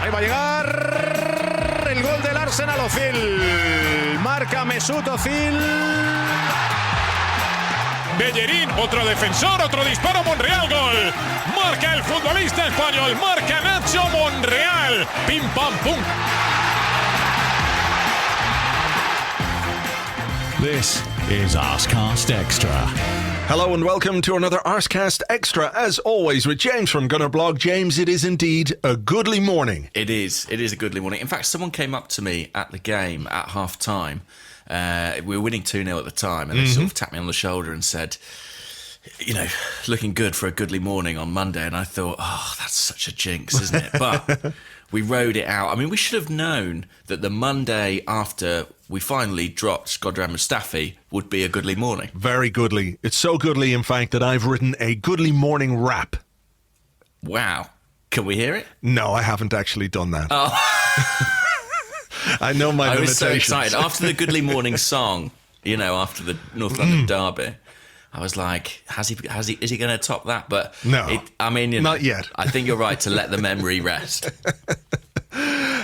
Ahí va a llegar el gol del Arsenal. Ozil. Marca Mesut Ozil. Bellerin, otro defensor, otro disparo, Monreal, gol. Marca el futbolista español, marca Nacho Monreal. Pim pam pum. This is Arsecast Extra. Hello and welcome to another Arsecast Extra, as always with James from Gunnerblog. James, it is indeed a goodly morning. It is a goodly morning. In fact, someone came up to me at the game at half-time. We were winning 2-0 at the time, and they sort of tapped me on the shoulder and said, you know, looking good for a goodly morning on Monday. And I thought, oh, that's such a jinx, isn't it? But we rode it out. I mean, we should have known that the Monday after we finally dropped Shkodran Mustafi would be a goodly morning. Very goodly. It's so goodly, in fact, that I've written a goodly morning rap. Wow. Can we hear it? No, I haven't actually done that. Oh. I know my limitations. I was so excited. After the goodly morning song, you know, after the North London derby, I was like, is he going to top that? But no, not yet. I think you're right to let the memory rest.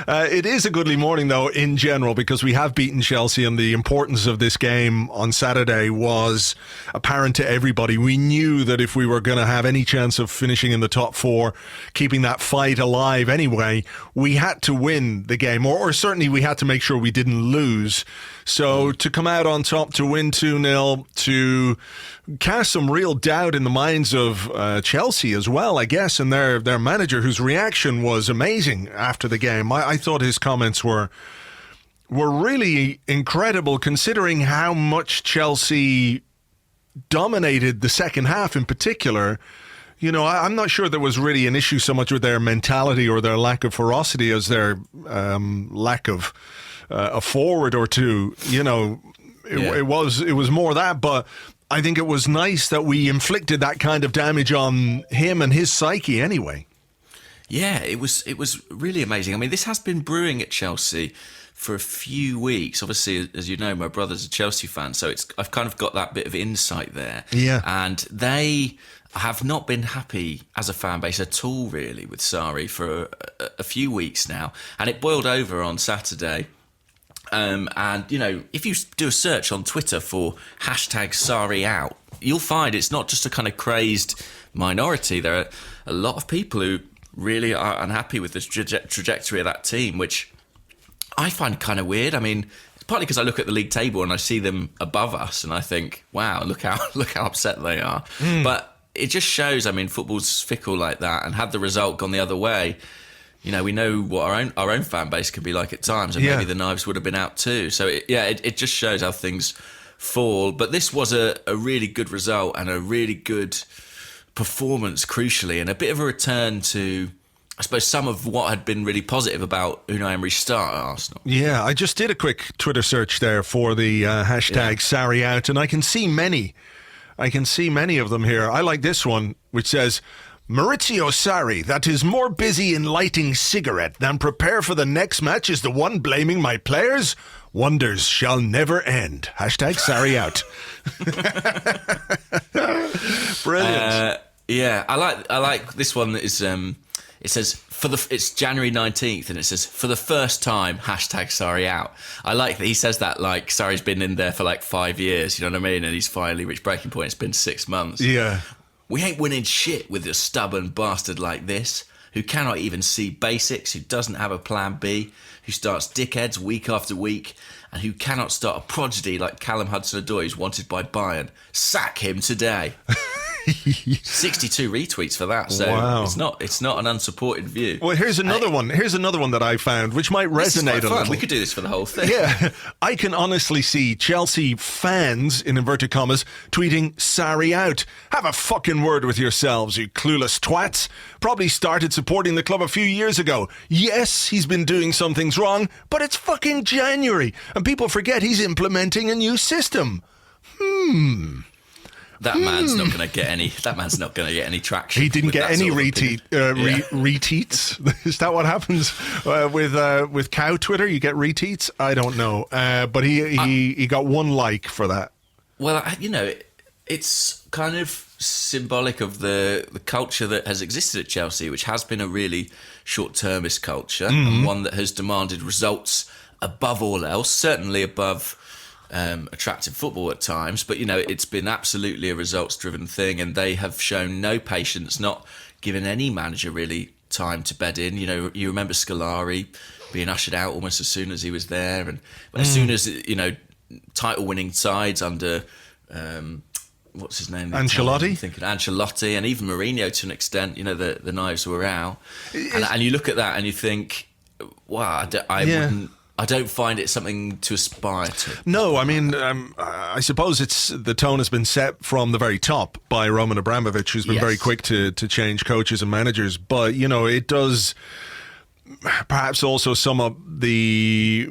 It is a goodly morning, though, in general, because we have beaten Chelsea, and the importance of this game on Saturday was apparent to everybody. We knew that if we were going to have any chance of finishing in the top four, keeping that fight alive anyway, we had to win the game, or certainly we had to make sure we didn't lose. So to come out on top, to win 2-0, to cast some real doubt in the minds of Chelsea as well, I guess, and their manager, whose reaction was amazing after the game. I thought his comments were really incredible, considering how much Chelsea dominated the second half in particular. You know, I'm not sure there was really an issue so much with their mentality or their lack of ferocity as their lack of a forward or two. You know, it was more that, but I think it was nice that we inflicted that kind of damage on him and his psyche anyway. Yeah, it was really amazing. I mean, this has been brewing at Chelsea for a few weeks. Obviously, as you know, my brother's a Chelsea fan, so I've kind of got that bit of insight there. Yeah. And they have not been happy as a fan base at all, really, with Sarri for a few weeks now. And it boiled over on Saturday. And, you know, if you do a search on Twitter for hashtag Sarri out, you'll find it's not just a kind of crazed minority. There are a lot of people who really are unhappy with the trajectory of that team, which I find kind of weird. I mean, it's partly because I look at the league table and I see them above us and I think, wow, look how upset they are. But it just shows, I mean, football's fickle like that, and had the result gone the other way, you know, we know what our own fan base can be like at times, and maybe the knives would have been out too. So, it just shows how things fall. But this was a really good result and a really good performance, crucially, and a bit of a return to, I suppose, some of what had been really positive about Unai Emery's start at Arsenal. Yeah, I just did a quick Twitter search there for the hashtag Sarri out, and I can see many of them here. I like this one, which says, Maurizio Sarri, that is more busy in lighting cigarette than prepare for the next match, is the one blaming my players. Wonders shall never end. Hashtag Sarri out. Brilliant. I like this one. That is it says it's January 19th, and it says for the first time hashtag Sarri out. I like that he says that like Sarri's been in there for like 5 years. You know what I mean? And he's finally reached breaking point. It's been 6 months. Yeah. We ain't winning shit with a stubborn bastard like this, who cannot even see basics, who doesn't have a plan B, who starts dickheads week after week, and who cannot start a prodigy like Callum Hudson-Odoi, who's wanted by Bayern. Sack him today. 62 retweets for that, so wow. It's not an unsupported view. Well, here's another one. Here's another one that I found, which might resonate a little. We could do this for the whole thing. Yeah, I can honestly see Chelsea fans, in inverted commas, tweeting Sarri out. Have a fucking word with yourselves, you clueless twats. Probably started supporting the club a few years ago. Yes, he's been doing some things wrong, but it's fucking January, and people forget he's implementing a new system. That man's not going to get any. That man's not going to get any traction. He didn't get any retweets. Is that what happens with cow Twitter? You get retweets? I don't know, but he got one like for that. Well, you know, It's kind of symbolic of the culture that has existed at Chelsea, which has been a really short-termist culture, and one that has demanded results above all else, certainly above attractive football at times. But, it's been absolutely a results-driven thing, and they have shown no patience, not given any manager really time to bed in. You remember Scolari being ushered out almost as soon as he was there, and as soon as, title-winning sides under... what's his name? Ancelotti, and even Mourinho to an extent. The knives were out, and you look at that and you think, wow, I don't find it something to aspire to. No, I mean, I suppose the tone has been set from the very top by Roman Abramovich, who's been very quick to change coaches and managers. But it does perhaps also sum up the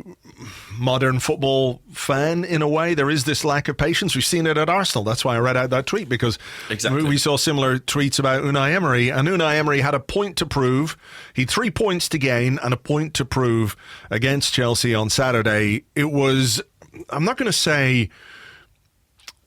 modern football fan in a way. There is this lack of patience. We've seen it at Arsenal. That's why I read out that tweet, because we saw similar tweets about Unai Emery, and Unai Emery had a point to prove. He had 3 points to gain and a point to prove against Chelsea on Saturday. It was, I'm not going to say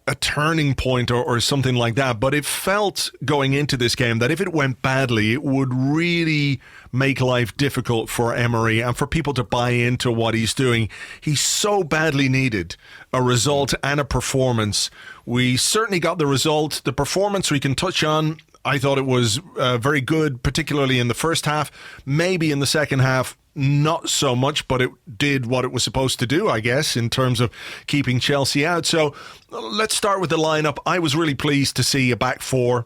a turning point or something like that, but it felt going into this game that if it went badly, it would really make life difficult for Emery and for people to buy into what he's doing. He so badly needed a result and a performance. We certainly got the result. The performance we can touch on. I thought it was very good, particularly in the first half. Maybe in the second half, not so much, but it did what it was supposed to do, I guess, in terms of keeping Chelsea out. So let's start with the lineup. I was really pleased to see a back four.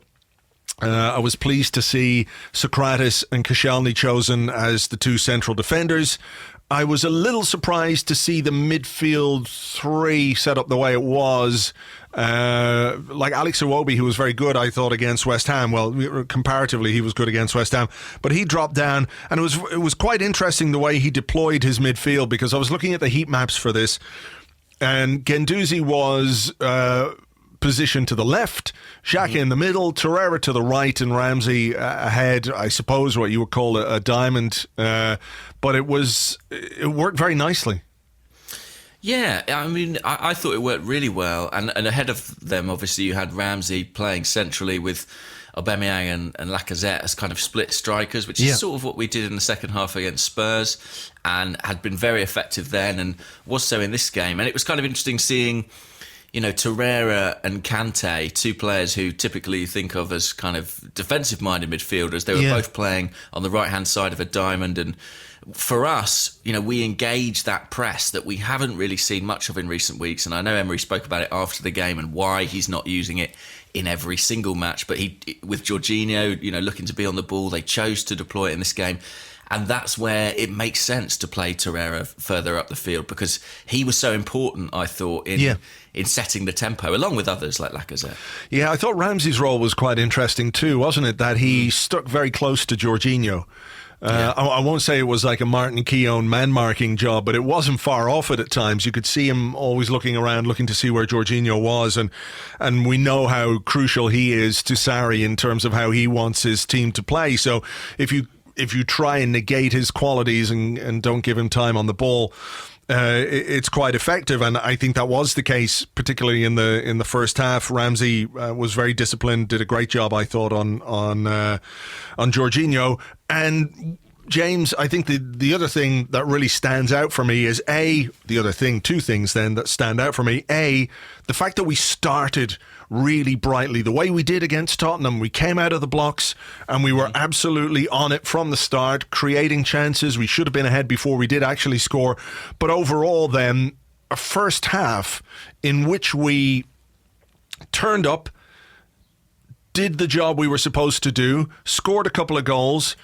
I was pleased to see Sokratis and Koscielny chosen as the two central defenders. I was a little surprised to see the midfield three set up the way it was. Like Alex Iwobi, who was very good, I thought, against West Ham. Well, comparatively, he was good against West Ham. But he dropped down, and it was quite interesting the way he deployed his midfield, because I was looking at the heat maps for this, and Guendouzi was positioned to the left, Xhaka in the middle, Torreira to the right, and Ramsey ahead, I suppose what you would call a diamond. But it worked very nicely. Yeah, I mean, I thought it worked really well. And ahead of them, obviously, you had Ramsey playing centrally with Aubameyang and Lacazette as kind of split strikers, which is sort of what we did in the second half against Spurs, and had been very effective then and was so in this game. And it was kind of interesting seeing, Torreira and Kante, two players who typically you think of as kind of defensive-minded midfielders. They were both playing on the right-hand side of a diamond, and for us, we engaged that press that we haven't really seen much of in recent weeks. And I know Emery spoke about it after the game and why he's not using it in every single match. But with Jorginho, looking to be on the ball, they chose to deploy it in this game. And that's where it makes sense to play Torreira further up the field, because he was so important, I thought, in setting the tempo, along with others like Lacazette. Yeah, I thought Ramsey's role was quite interesting too, wasn't it? That he stuck very close to Jorginho. I won't say it was like a Martin Keown man-marking job, but it wasn't far off it at times. You could see him always looking around, looking to see where Jorginho was, and we know how crucial he is to Sarri in terms of how he wants his team to play. So if you try and negate his qualities and don't give him time on the ball, it's quite effective, and I think that was the case, particularly in the first half. Ramsey was very disciplined, did a great job, I thought, on Jorginho. And James, I think the other thing that really stands out for me is two things then that stand out for me. The fact that we started really brightly, the way we did against Tottenham. We came out of the blocks and we were absolutely on it from the start, creating chances. We should have been ahead before we did actually score. But overall then, a first half in which we turned up, did the job we were supposed to do, scored a couple of goals,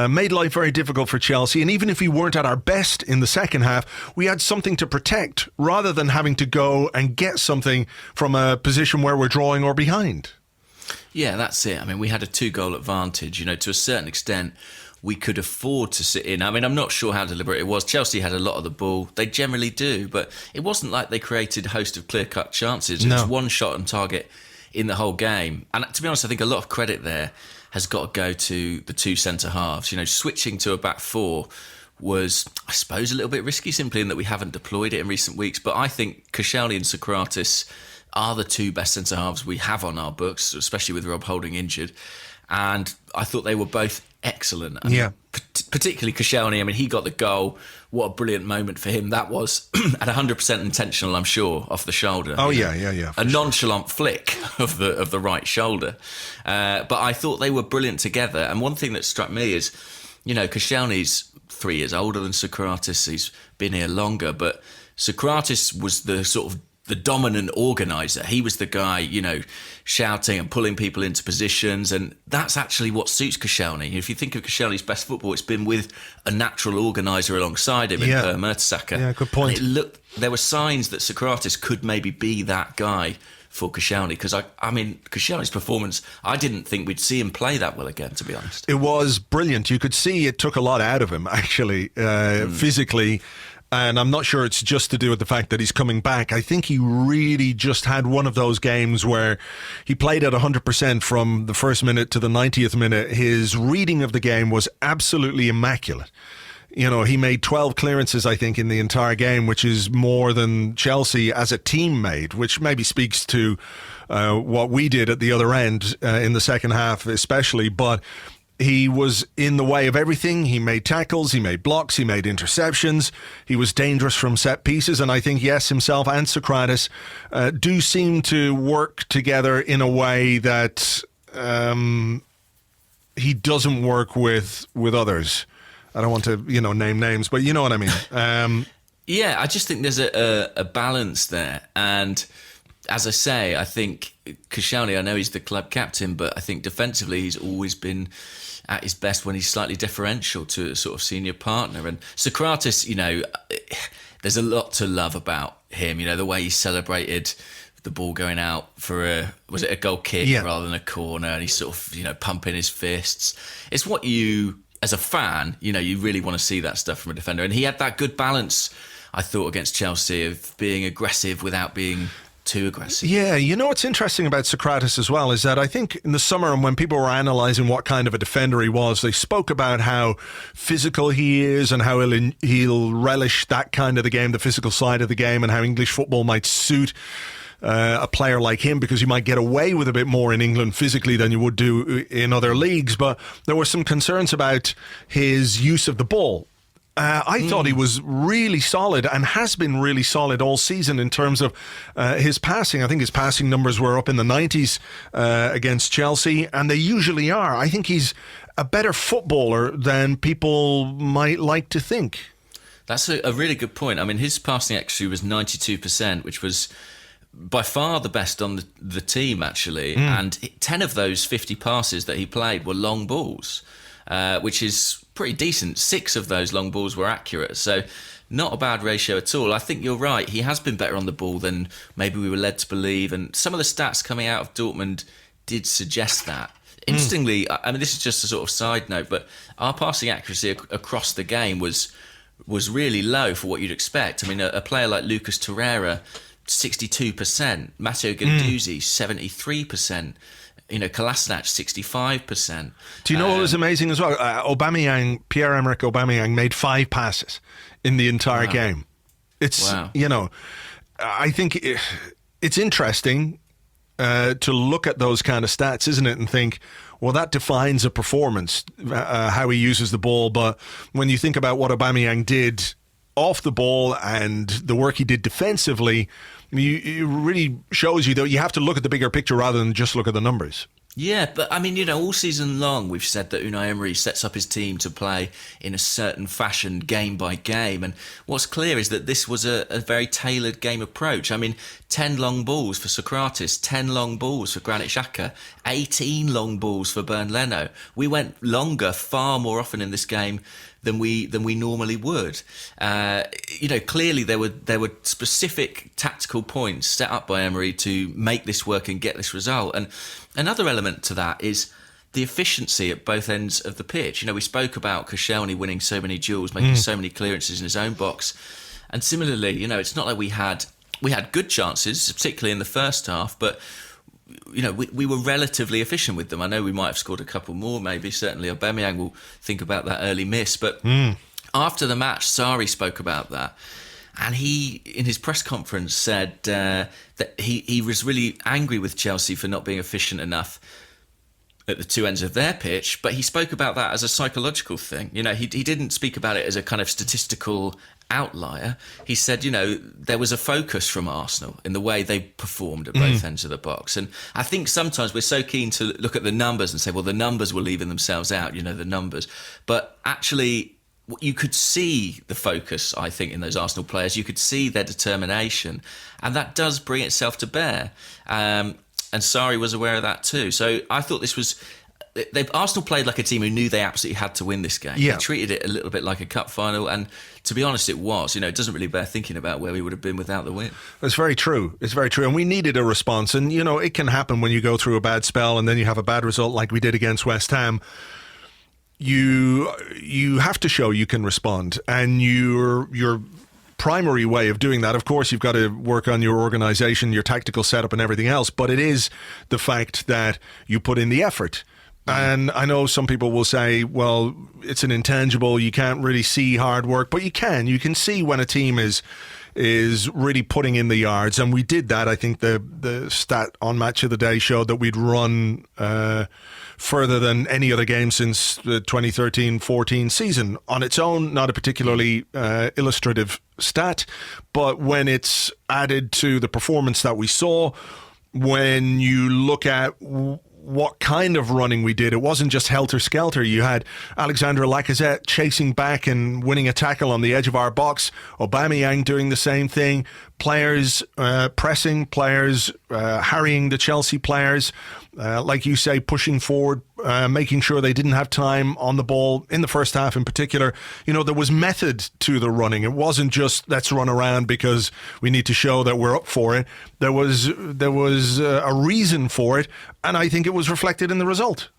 made life very difficult for Chelsea, and even if we weren't at our best in the second half, we had something to protect rather than having to go and get something from a position where we're drawing or behind. Yeah, that's it. I mean, we had a 2-goal advantage. To a certain extent, we could afford to sit in. I mean, I'm not sure how deliberate it was. Chelsea had a lot of the ball. They generally do, but it wasn't like they created a host of clear-cut chances. It was one shot on target in the whole game. And to be honest, I think a lot of credit there has got to go to the two centre-halves. Switching to a back four was, I suppose, a little bit risky, simply in that we haven't deployed it in recent weeks. But I think Koscielny and Sokratis are the two best centre-halves we have on our books, especially with Rob Holding injured. And I thought they were both excellent. I mean, particularly Koscielny. I mean, he got the goal. What a brilliant moment for him that was. At 100% intentional, I'm sure, off the shoulder. Oh, yeah. A nonchalant flick of the right shoulder. But I thought they were brilliant together. And one thing that struck me is, Koscielny's 3 years older than Socrates. He's been here longer. But Socrates was the sort of the dominant organiser. He was the guy, shouting and pulling people into positions, and that's actually what suits Koscielny. If you think of Koscielny's best football, it's been with a natural organiser alongside him in Per Mertesacker. Yeah, good point. And there were signs that Socrates could maybe be that guy for Koscielny, because I mean, Koscielny's performance, I didn't think we'd see him play that well again, to be honest. It was brilliant. You could see it took a lot out of him, actually, physically. And I'm not sure it's just to do with the fact that he's coming back. I think he really just had one of those games where he played at 100% from the first minute to the 90th minute. His reading of the game was absolutely immaculate. He made 12 clearances, I think, in the entire game, which is more than Chelsea as a team made, which maybe speaks to what we did at the other end in the second half especially. But he was in the way of everything. He made tackles, he made blocks, he made interceptions. He was dangerous from set pieces. And I think, yes, himself and Socrates do seem to work together in a way that he doesn't work with others. I don't want to, name names, but you know what I mean. Yeah, I just think there's a balance there. And as I say, I think Koscielny, I know he's the club captain, but I think defensively he's always been at his best when he's slightly differential to a sort of senior partner. And Socrates, there's a lot to love about him. The way he celebrated the ball going out for was it a goal kick rather than a corner, and he's sort of, pumping his fists. It's what you, as a fan, you really want to see that stuff from a defender. And he had that good balance, I thought, against Chelsea, of being aggressive without being too aggressive. Yeah, what's interesting about Socrates as well is that I think in the summer, and when people were analysing what kind of a defender he was, they spoke about how physical he is and how he'll relish that kind of the game, the physical side of the game, and how English football might suit a player like him, because you might get away with a bit more in England physically than you would do in other leagues. But there were some concerns about his use of the ball. I thought he was really solid and has been really solid all season in terms of his passing. I think his passing numbers were up in the 90s against Chelsea, and they usually are. I think he's a better footballer than people might like to think. That's a really good point. I mean, his passing accuracy was 92%, which was by far the best on the team, actually. And 10 of those 50 passes that he played were long balls, which is pretty decent. 6 of those long balls were accurate, so not a bad ratio at all. I think you're right. He has been better on the ball than maybe we were led to believe, and some of the stats coming out of Dortmund did suggest that. Interestingly, I mean, this is just a sort of side note, but our passing accuracy across the game was really low for what you'd expect. I mean, a player like Lucas Torreira, 62%, Matteo Guendouzi, 73%. Kolasinac, 65%. Do you know what was amazing as well? Pierre-Emerick Aubameyang made 5 passes in the entire game. It's, I think it's interesting to look at those kind of stats, isn't it? And think, well, that defines a performance, how he uses the ball. But when you think about what Aubameyang did off the ball and the work he did defensively, it really shows you that you have to look at the bigger picture rather than just look at the numbers. Yeah, but I mean, all season long we've said that Unai Emery sets up his team to play in a certain fashion game by game. And what's clear is that this was a very tailored game approach. I mean, 10 long balls for Socrates, 10 long balls for Granit Xhaka, 18 long balls for Bernd Leno. We went longer far more often in this game than we normally would. Clearly there were specific tactical points set up by Emery to make this work and get this result. And another element to that is the efficiency at both ends of the pitch. We spoke about Koscielny winning so many duels, making so many clearances in his own box. And similarly, it's not like we had good chances, particularly in the first half, but we were relatively efficient with them. I know we might have scored a couple more, maybe. Certainly Aubameyang will think about that early miss. But after the match, Sarri spoke about that. And he, in his press conference, said that he was really angry with Chelsea for not being efficient enough at the two ends of their pitch, but he spoke about that as a psychological thing. You know, he didn't speak about it as a kind of statistical outlier. He said, you know, there was a focus from Arsenal in the way they performed at both ends of the box. And I think sometimes we're so keen to look at the numbers and say, well, the numbers were leaving themselves out, you know, the numbers. But actually, you could see the focus, I think, in those Arsenal players. You could see their determination, and that does bring itself to bear. And Sarri was aware of that too. So I thought this was... Arsenal played like a team who knew they absolutely had to win this game. Yeah. They treated it a little bit like a cup final, and to be honest, it was. You know, it doesn't really bear thinking about where we would have been without the win. It's very true. It's very true. And we needed a response. And, you know, it can happen when you go through a bad spell and then you have a bad result like we did against West Ham. You have to show you can respond. And your primary way of doing that, of course, you've got to work on your organisation, your tactical setup and everything else, but it is the fact that you put in the effort. And I know some people will say, well, it's an intangible, you can't really see hard work, but you can see when a team is really putting in the yards, and we did that. I think the stat on Match of the Day showed that we'd run further than any other game since the 2013-14 season. On its own, not a particularly illustrative stat, but when it's added to the performance that we saw, when you look at what kind of running we did, it wasn't just helter-skelter. You had Alexander Lacazette chasing back and winning a tackle on the edge of our box, Aubameyang doing the same thing, players pressing, players harrying the Chelsea players, like you say, pushing forward, making sure they didn't have time on the ball in the first half in particular. You know, there was method to the running. It wasn't just let's run around because we need to show that we're up for it. There was a reason for it, and I think it was reflected in the result.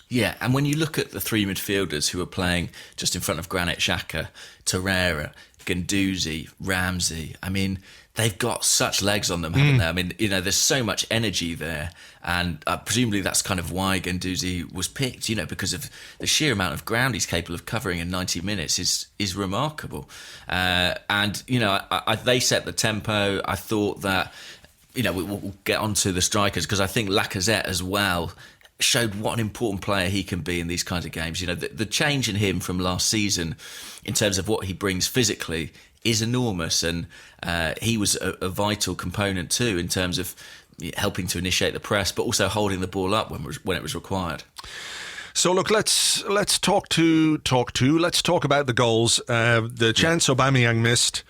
Yeah, and when you look at the three midfielders who are playing just in front of Granit Xhaka, Torreira, Guendouzi, Ramsey, I mean, they've got such legs on them, haven't they? I mean, you know, there's so much energy there, and presumably that's kind of why Guendouzi was picked, you know, because of the sheer amount of ground he's capable of covering in 90 minutes is remarkable. And, you know, they set the tempo. I thought that, you know, we'll get onto the strikers, because I think Lacazette as well showed what an important player he can be in these kinds of games. You know, the change in him from last season in terms of what he brings physically is enormous, and he was a vital component too in terms of helping to initiate the press, but also holding the ball up when it was required. So look, let's talk about the goals. The chance Aubameyang missed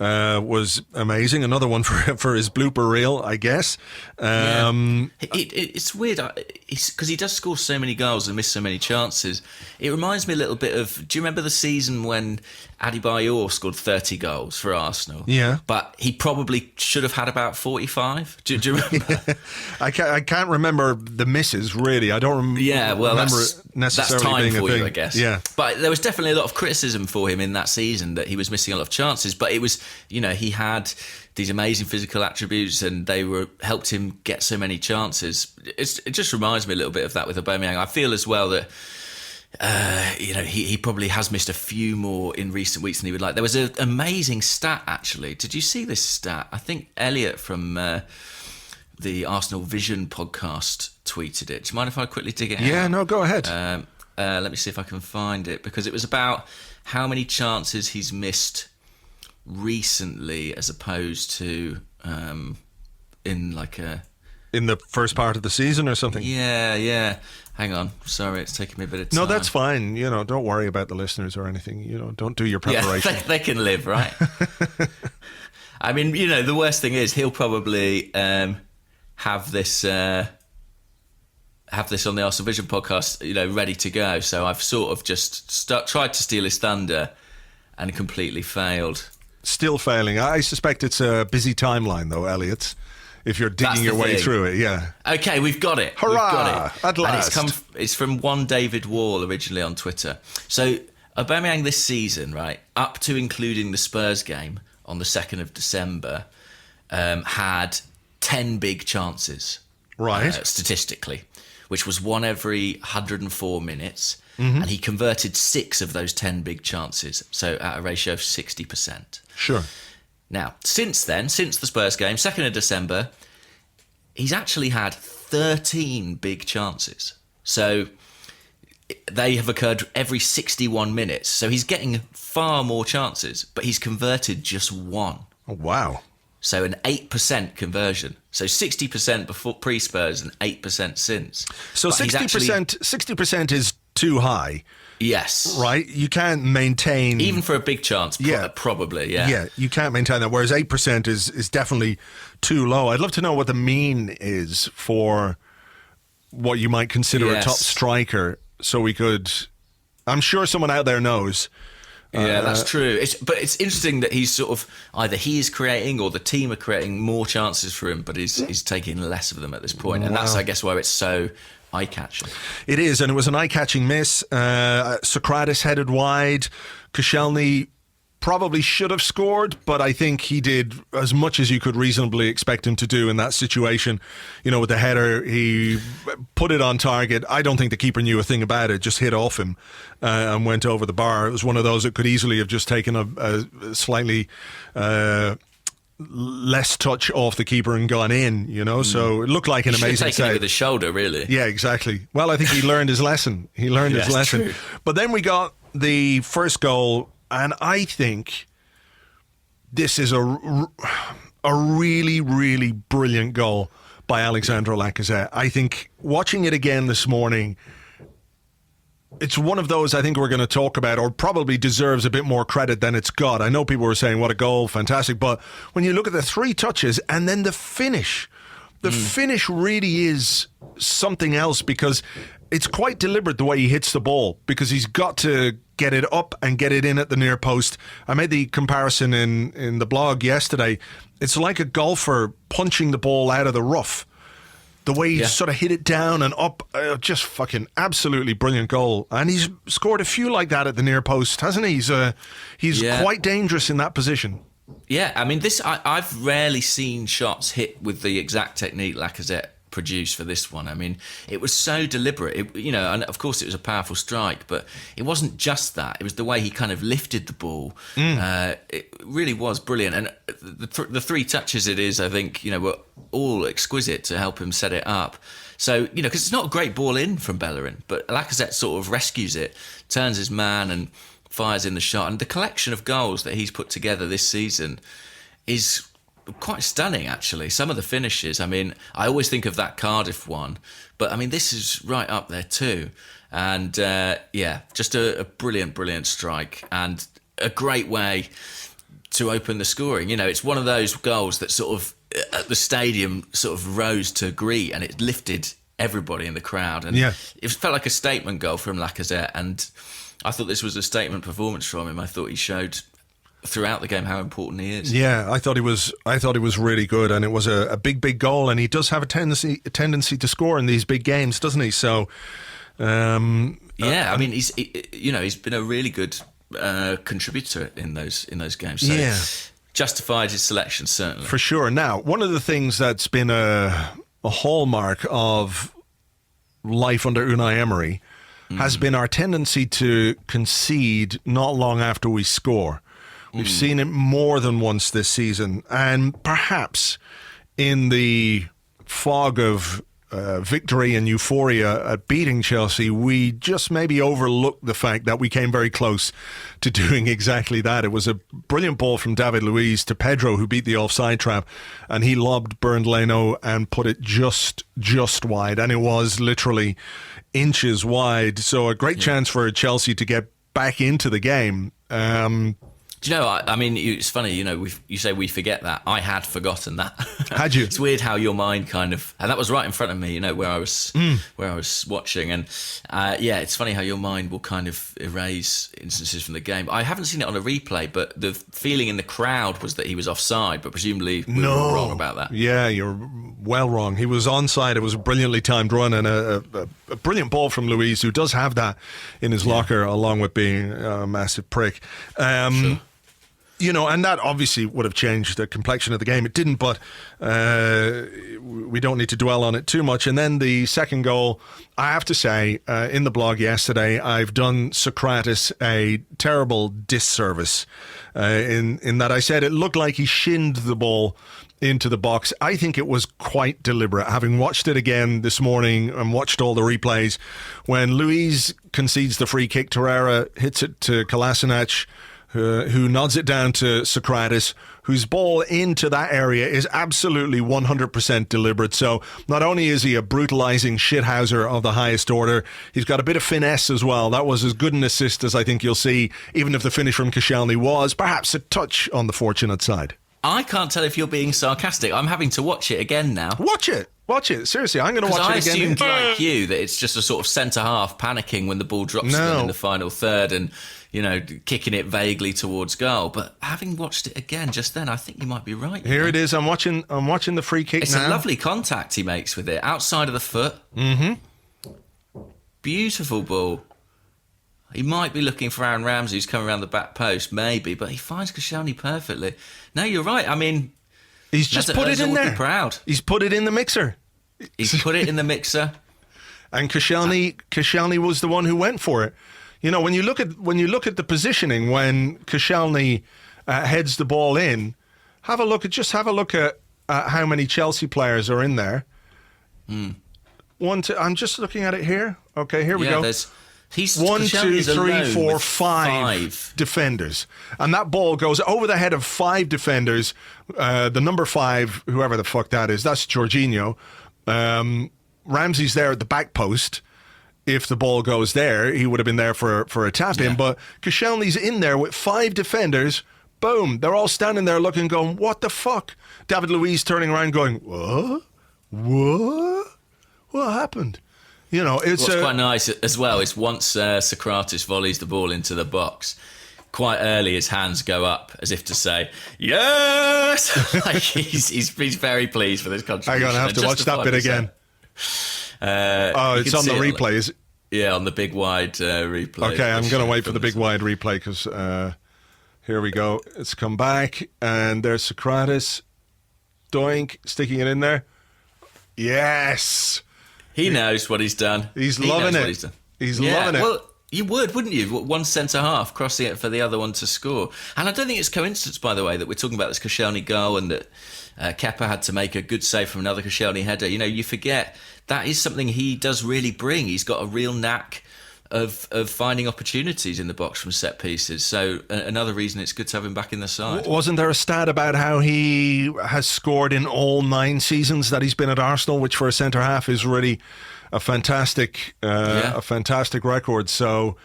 was amazing. Another one for his blooper reel, I guess. It's weird because he does score so many goals and miss so many chances. It reminds me a little bit of, do you remember the season when Adebayor scored 30 goals for Arsenal? Yeah. But he probably should have had about 45. Do you remember? I can't remember the misses, really. I don't remember that's necessarily time being for a thing. you, I guess. Yeah. But there was definitely a lot of criticism for him in that season that he was missing a lot of chances. But it was, you know, he had these amazing physical attributes and they helped him get so many chances. It just reminds me a little bit of that with Aubameyang. I feel as well that you know, he probably has missed a few more in recent weeks than he would like. There was an amazing stat, actually. Did you see this stat? I think Elliot from the Arsenal Vision podcast tweeted it. Do you mind if I quickly dig it out? Yeah, no, go ahead. Let me see if I can find it, because it was about how many chances he's missed recently as opposed to in the first part of the season or something. Yeah. Hang on. Sorry, it's taking me a bit of time. No, that's fine. You know, don't worry about the listeners or anything. You know, don't do your preparation. Yeah, they can live, right? I mean, you know, the worst thing is he'll probably have this on the Arsenal Vision podcast, you know, ready to go. So I've sort of just tried to steal his thunder and completely failed. Still failing. I suspect it's a busy timeline, though, Elliot. If you're digging your way through it, yeah. Okay, we've got it. Hurrah! We've got it. At last. And it's from one David Wall originally on Twitter. So Aubameyang this season, right, up to including the Spurs game on the 2nd of December, had 10 big chances. Right. Statistically. which was one every 104 minutes. And he converted 6 of those 10 big chances, so at a ratio of 60%. Sure. Now, since then, since the Spurs game, 2nd of December, he's actually had 13 big chances. So they have occurred every 61 minutes. So he's getting far more chances, but he's converted just 1. Oh, wow. So an 8% conversion. So 60% before pre-Spurs and 8% since. So But 60% is too high. Yes. Right? You can't maintain... Even for a big chance, probably, yeah. Yeah, you can't maintain that, whereas 8% is definitely too low. I'd love to know what the mean is for what you might consider a top striker, so we could... I'm sure someone out there knows. Yeah, that's true. But it's interesting that he's sort of... Either he is creating or the team are creating more chances for him, but he's taking less of them at this point. And that's, I guess, why it's so... eye-catching. It is, and it was an eye-catching miss. Socrates headed wide. Koscielny probably should have scored, but I think he did as much as you could reasonably expect him to do in that situation. You know, with the header, he put it on target. I don't think the keeper knew a thing about it, just hit off him and went over the bar. It was one of those that could easily have just taken a slightly... less touch off the keeper and gone in, you know, so it looked like an amazing save. It with his shoulder, really. Yeah, exactly. Well, I think he learned his lesson. He learned his lesson. True. But then we got the first goal, and I think this is a really, really brilliant goal by Alexandre Lacazette. I think watching it again this morning, it's one of those I think we're going to talk about, or probably deserves a bit more credit than it's got. I know people were saying, what a goal, fantastic. But when you look at the 3 touches and then the finish really is something else, because it's quite deliberate the way he hits the ball, because he's got to get it up and get it in at the near post. I made the comparison in the blog yesterday. It's like a golfer punching the ball out of the rough. The way he sort of hit it down and up, just fucking absolutely brilliant goal. And he's scored a few like that at the near post, hasn't he? He's quite dangerous in that position. Yeah, I mean, I've rarely seen shots hit with the exact technique Lacazette produced for this one. I mean, it was so deliberate. And of course it was a powerful strike, but it wasn't just that. It was the way he kind of lifted the ball. It really was brilliant. And the 3 touches it is, I think, were all exquisite to help him set it up. So, because it's not a great ball in from Bellerin, but Lacazette sort of rescues it, turns his man and fires in the shot. And the collection of goals that he's put together this season is quite stunning, actually. Some of the finishes, I mean, I always think of that Cardiff one, but I mean, this is right up there too. And just a brilliant strike and a great way to open the scoring. It's one of those goals that sort of at the stadium sort of rose to greet, and it lifted everybody in the crowd. And it felt like a statement goal from Lacazette, and I thought this was a statement performance from him. I thought he showed throughout the game how important he is. Yeah, I thought he was really good, and it was a big goal, and he does have a tendency to score in these big games, doesn't he? So I mean, he's been a really good contributor in those games. So justified his selection, certainly, for sure. Now, one of the things that's been a hallmark of life under Unai Emery has been our tendency to concede not long after we score. We've seen it more than once this season, and perhaps in the fog of victory and euphoria at beating Chelsea, we just maybe overlooked the fact that we came very close to doing exactly that. It was a brilliant ball from David Luiz to Pedro, who beat the offside trap, and he lobbed Bernd Leno and put it just wide, and it was literally inches wide. So a great chance for Chelsea to get back into the game. Do you know, I mean, it's funny, you say we forget that. I had forgotten that. Had you? It's weird how your mind kind of... And that was right in front of me, where I was watching. And it's funny how your mind will kind of erase instances from the game. I haven't seen it on a replay, but the feeling in the crowd was that he was offside, but presumably we were wrong about that. Yeah, you're well wrong. He was onside. It was a brilliantly timed run and a brilliant ball from Luiz, who does have that in his locker, along with being a massive prick. Sure. And that obviously would have changed the complexion of the game. It didn't, but we don't need to dwell on it too much. And then the second goal, I have to say, in the blog yesterday, I've done Socrates a terrible disservice in that I said it looked like he shinned the ball into the box. I think it was quite deliberate. Having watched it again this morning and watched all the replays, when Luiz concedes the free kick, Torreira hits it to Kolasinac, who nods it down to Socrates, whose ball into that area is absolutely 100% deliberate. So not only is he a brutalising shithouser of the highest order, he's got a bit of finesse as well. That was as good an assist as I think you'll see, even if the finish from Koscielny was perhaps a touch on the fortunate side. I can't tell if you're being sarcastic. I'm having to watch it again now. Watch it. Seriously, I'm going to watch it again. I assumed, like you, that it's just a sort of centre-half panicking when the ball drops to them in the final third and, kicking it vaguely towards goal. But having watched it again just then, I think you might be right. Here it is. I'm watching the free kick it's now. It's a lovely contact he makes with it, outside of the foot. Mm-hmm. Beautiful ball. He might be looking for Aaron Ramsey, who's coming around the back post, maybe, but he finds Koscielny perfectly. No, you're right. I mean, he's just put it in there. Proud. He's put it in the mixer. He's put it in the mixer. And Koscielny was the one who went for it. When you look at the positioning when Koscielny heads the ball in, have a look at how many Chelsea players are in there. I'm just looking at it here. Okay, here we go. He's 1, 2, 3, 4, 5 defenders, and that ball goes over the head of 5 defenders. The number 5, whoever the fuck that is, that's Jorginho. Ramsey's there at the back post. If the ball goes there, he would have been there for a tap in. But Koscielny's in there with 5 defenders. Boom! They're all standing there looking, going, "What the fuck?" David Luiz turning around, going, "What? What happened?" What's quite nice as well is once Socrates volleys the ball into the box, quite early his hands go up as if to say, yes! Like he's very pleased for this contribution. I'm going to have to watch that bit again. It's on the replay, is it? Yeah, on the big wide replay. Okay, I'm going to wait for the big wide replay because here we go. It's come back and there's Socrates. Doink, sticking it in there. Yes! He knows what he's done. He's loving it. He's loving it. Well, you would, wouldn't you? One centre-half crossing it for the other one to score. And I don't think it's coincidence, by the way, that we're talking about this Koscielny goal and that Kepa had to make a good save from another Koscielny header. You forget that is something he does really bring. He's got a real knack of finding opportunities in the box from set pieces. So another reason it's good to have him back in the side. Wasn't there a stat about how he has scored in all 9 seasons that he's been at Arsenal, which for a centre half is really a fantastic record. So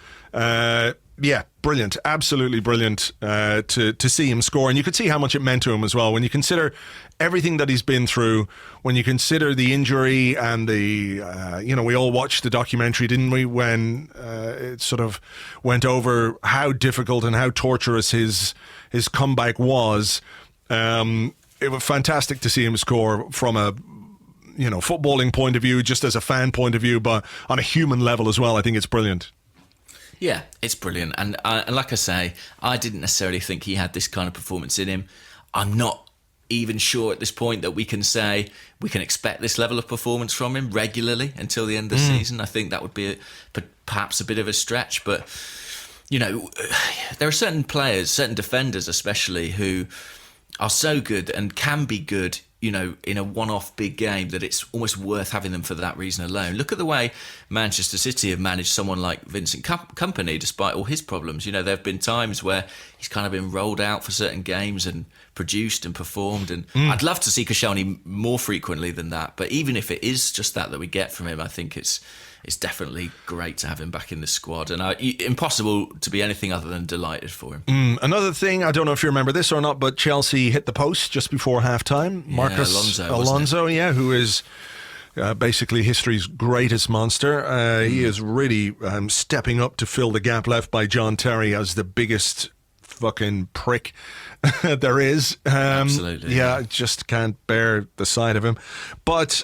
brilliant, absolutely brilliant to see him score, and you could see how much it meant to him as well when you consider everything that he's been through, when you consider the injury and the we all watched the documentary, didn't we, when it sort of went over how difficult and how torturous his comeback was. It was fantastic to see him score from a footballing point of view, just as a fan point of view, but on a human level as well. I think it's brilliant. Yeah, it's brilliant. And like I say, I didn't necessarily think he had this kind of performance in him. I'm not even sure at this point that we can say we can expect this level of performance from him regularly until the end of the season. I think that would be perhaps a bit of a stretch. But, there are certain players, certain defenders especially, who are so good and can be good in a one-off big game that it's almost worth having them for that reason alone. Look at the way Manchester City have managed someone like Vincent Kompany, despite all his problems. There have been times where he's kind of been rolled out for certain games and produced and performed. And I'd love to see Koscielny more frequently than that. But even if it is just that we get from him, I think it's definitely great to have him back in the squad, and impossible to be anything other than delighted for him. Another thing, I don't know if you remember this or not, but Chelsea hit the post just before half-time. Marcus Alonso, who is basically history's greatest monster. He is really stepping up to fill the gap left by John Terry as the biggest fucking prick there is. Absolutely. Yeah, just can't bear the sight of him. But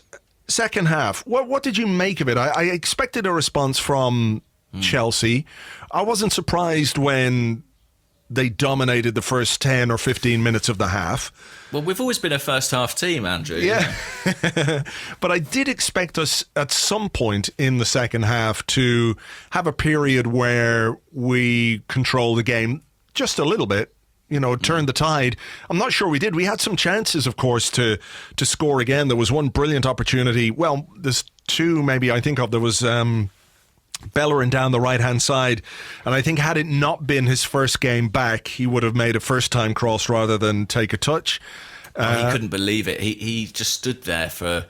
second half, what did you make of it? I expected a response from Chelsea. I wasn't surprised when they dominated the first 10 or 15 minutes of the half. Well, we've always been a first half team, Andrew. Yeah. But I did expect us at some point in the second half to have a period where we control the game just a little bit, turn the tide. I'm not sure we did. We had some chances, of course, to score again. There was one brilliant opportunity. Well, there's two maybe I think of. There was Bellerin down the right-hand side, and I think had it not been his first game back, he would have made a first-time cross rather than take a touch. He couldn't believe it. He just stood there for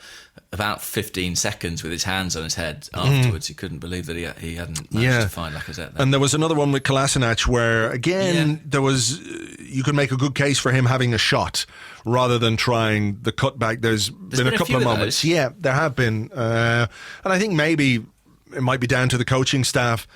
about 15 seconds with his hands on his head afterwards. He couldn't believe that he hadn't managed to find Lacazette there. And there was another one with Kolasinac where, again, you could make a good case for him having a shot rather than trying the cutback. There's been a couple of moments. Yeah, there have been. And I think maybe it might be down to the coaching staff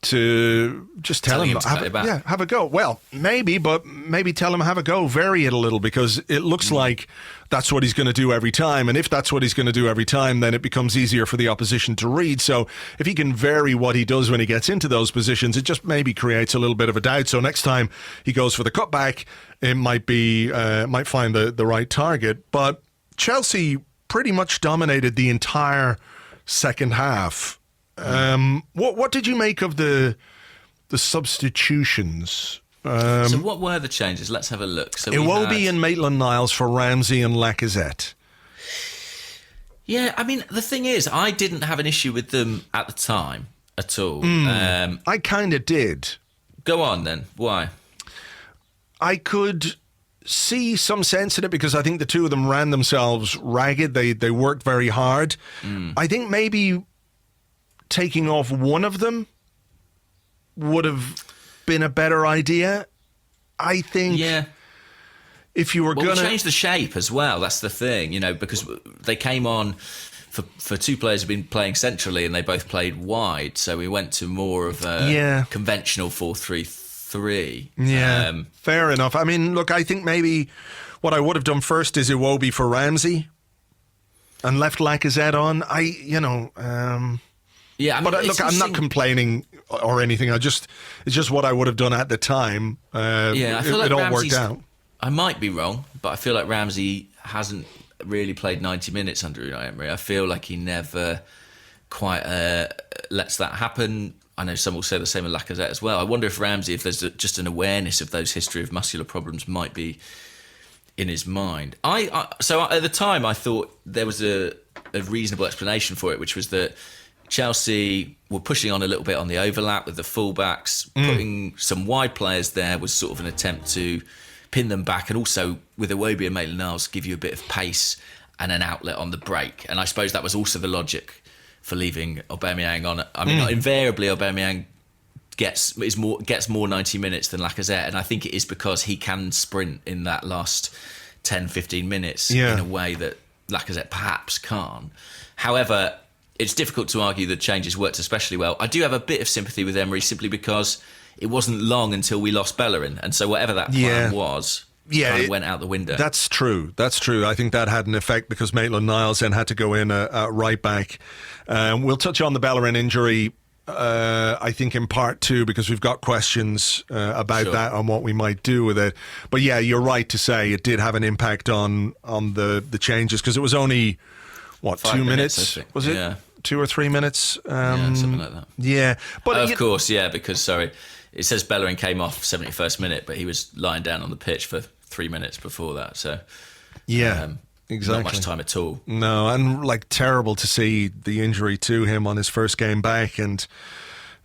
to just tell him have a go. Well, maybe tell him have a go, vary it a little, because it looks like that's what he's going to do every time. And if that's what he's going to do every time, then it becomes easier for the opposition to read. So if he can vary what he does when he gets into those positions, it just maybe creates a little bit of a doubt. So next time he goes for the cutback, it might find the right target. But Chelsea pretty much dominated the entire second half. What did you make of the substitutions? So what were the changes? Let's have a look. So Iwobi and Maitland-Niles for Ramsey and Lacazette. Yeah, I mean, the thing is, I didn't have an issue with them at the time at all. I kind of did. Go on then. Why? I could see some sense in it because I think the two of them ran themselves ragged. They worked very hard. I think maybe taking off one of them would have been a better idea. I think if you were going to change the shape as well, that's the thing, because they came on for two players who've been playing centrally and they both played wide, so we went to more of a conventional 4-3-3. Yeah, fair enough. I mean, look, I think maybe what I would have done first is Iwobi for Ramsey and left Lacazette on. Yeah, I mean, but look, I'm not complaining or anything. It's just what I would have done at the time. I feel like it all worked out. I might be wrong, but I feel like Ramsey hasn't really played 90 minutes under Unai Emery. I feel like he never quite lets that happen. I know some will say the same with Lacazette as well. I wonder if Ramsey, if there's just an awareness of those history of muscular problems, might be in his mind. So at the time, I thought there was a reasonable explanation for it, which was that Chelsea were pushing on a little bit on the overlap with the fullbacks. Putting some wide players there was sort of an attempt to pin them back, and also with Iwobi and Maitland-Niles give you a bit of pace and an outlet on the break. And I suppose that was also the logic for leaving Aubameyang on. I mean, invariably Aubameyang gets more 90 minutes than Lacazette, and I think it is because he can sprint in that last 10-15 minutes in a way that Lacazette perhaps can't. However, it's difficult to argue the changes worked especially well. I do have a bit of sympathy with Emery simply because it wasn't long until we lost Bellerin, and so whatever that plan was kind of went out the window. That's true. I think that had an effect because Maitland-Niles then had to go in at right back. We'll touch on the Bellerin injury, I think, in part two, because we've got questions about that and what we might do with it. But yeah, you're right to say it did have an impact on the changes, because it was only, 2 minutes? Was it? Yeah. 2 or 3 minutes? Something like that. Yeah. But of course, because, it says Bellerin came off 71st minute, but he was lying down on the pitch for 3 minutes before that. So, exactly. Not much time at all. No, and terrible to see the injury to him on his first game back, and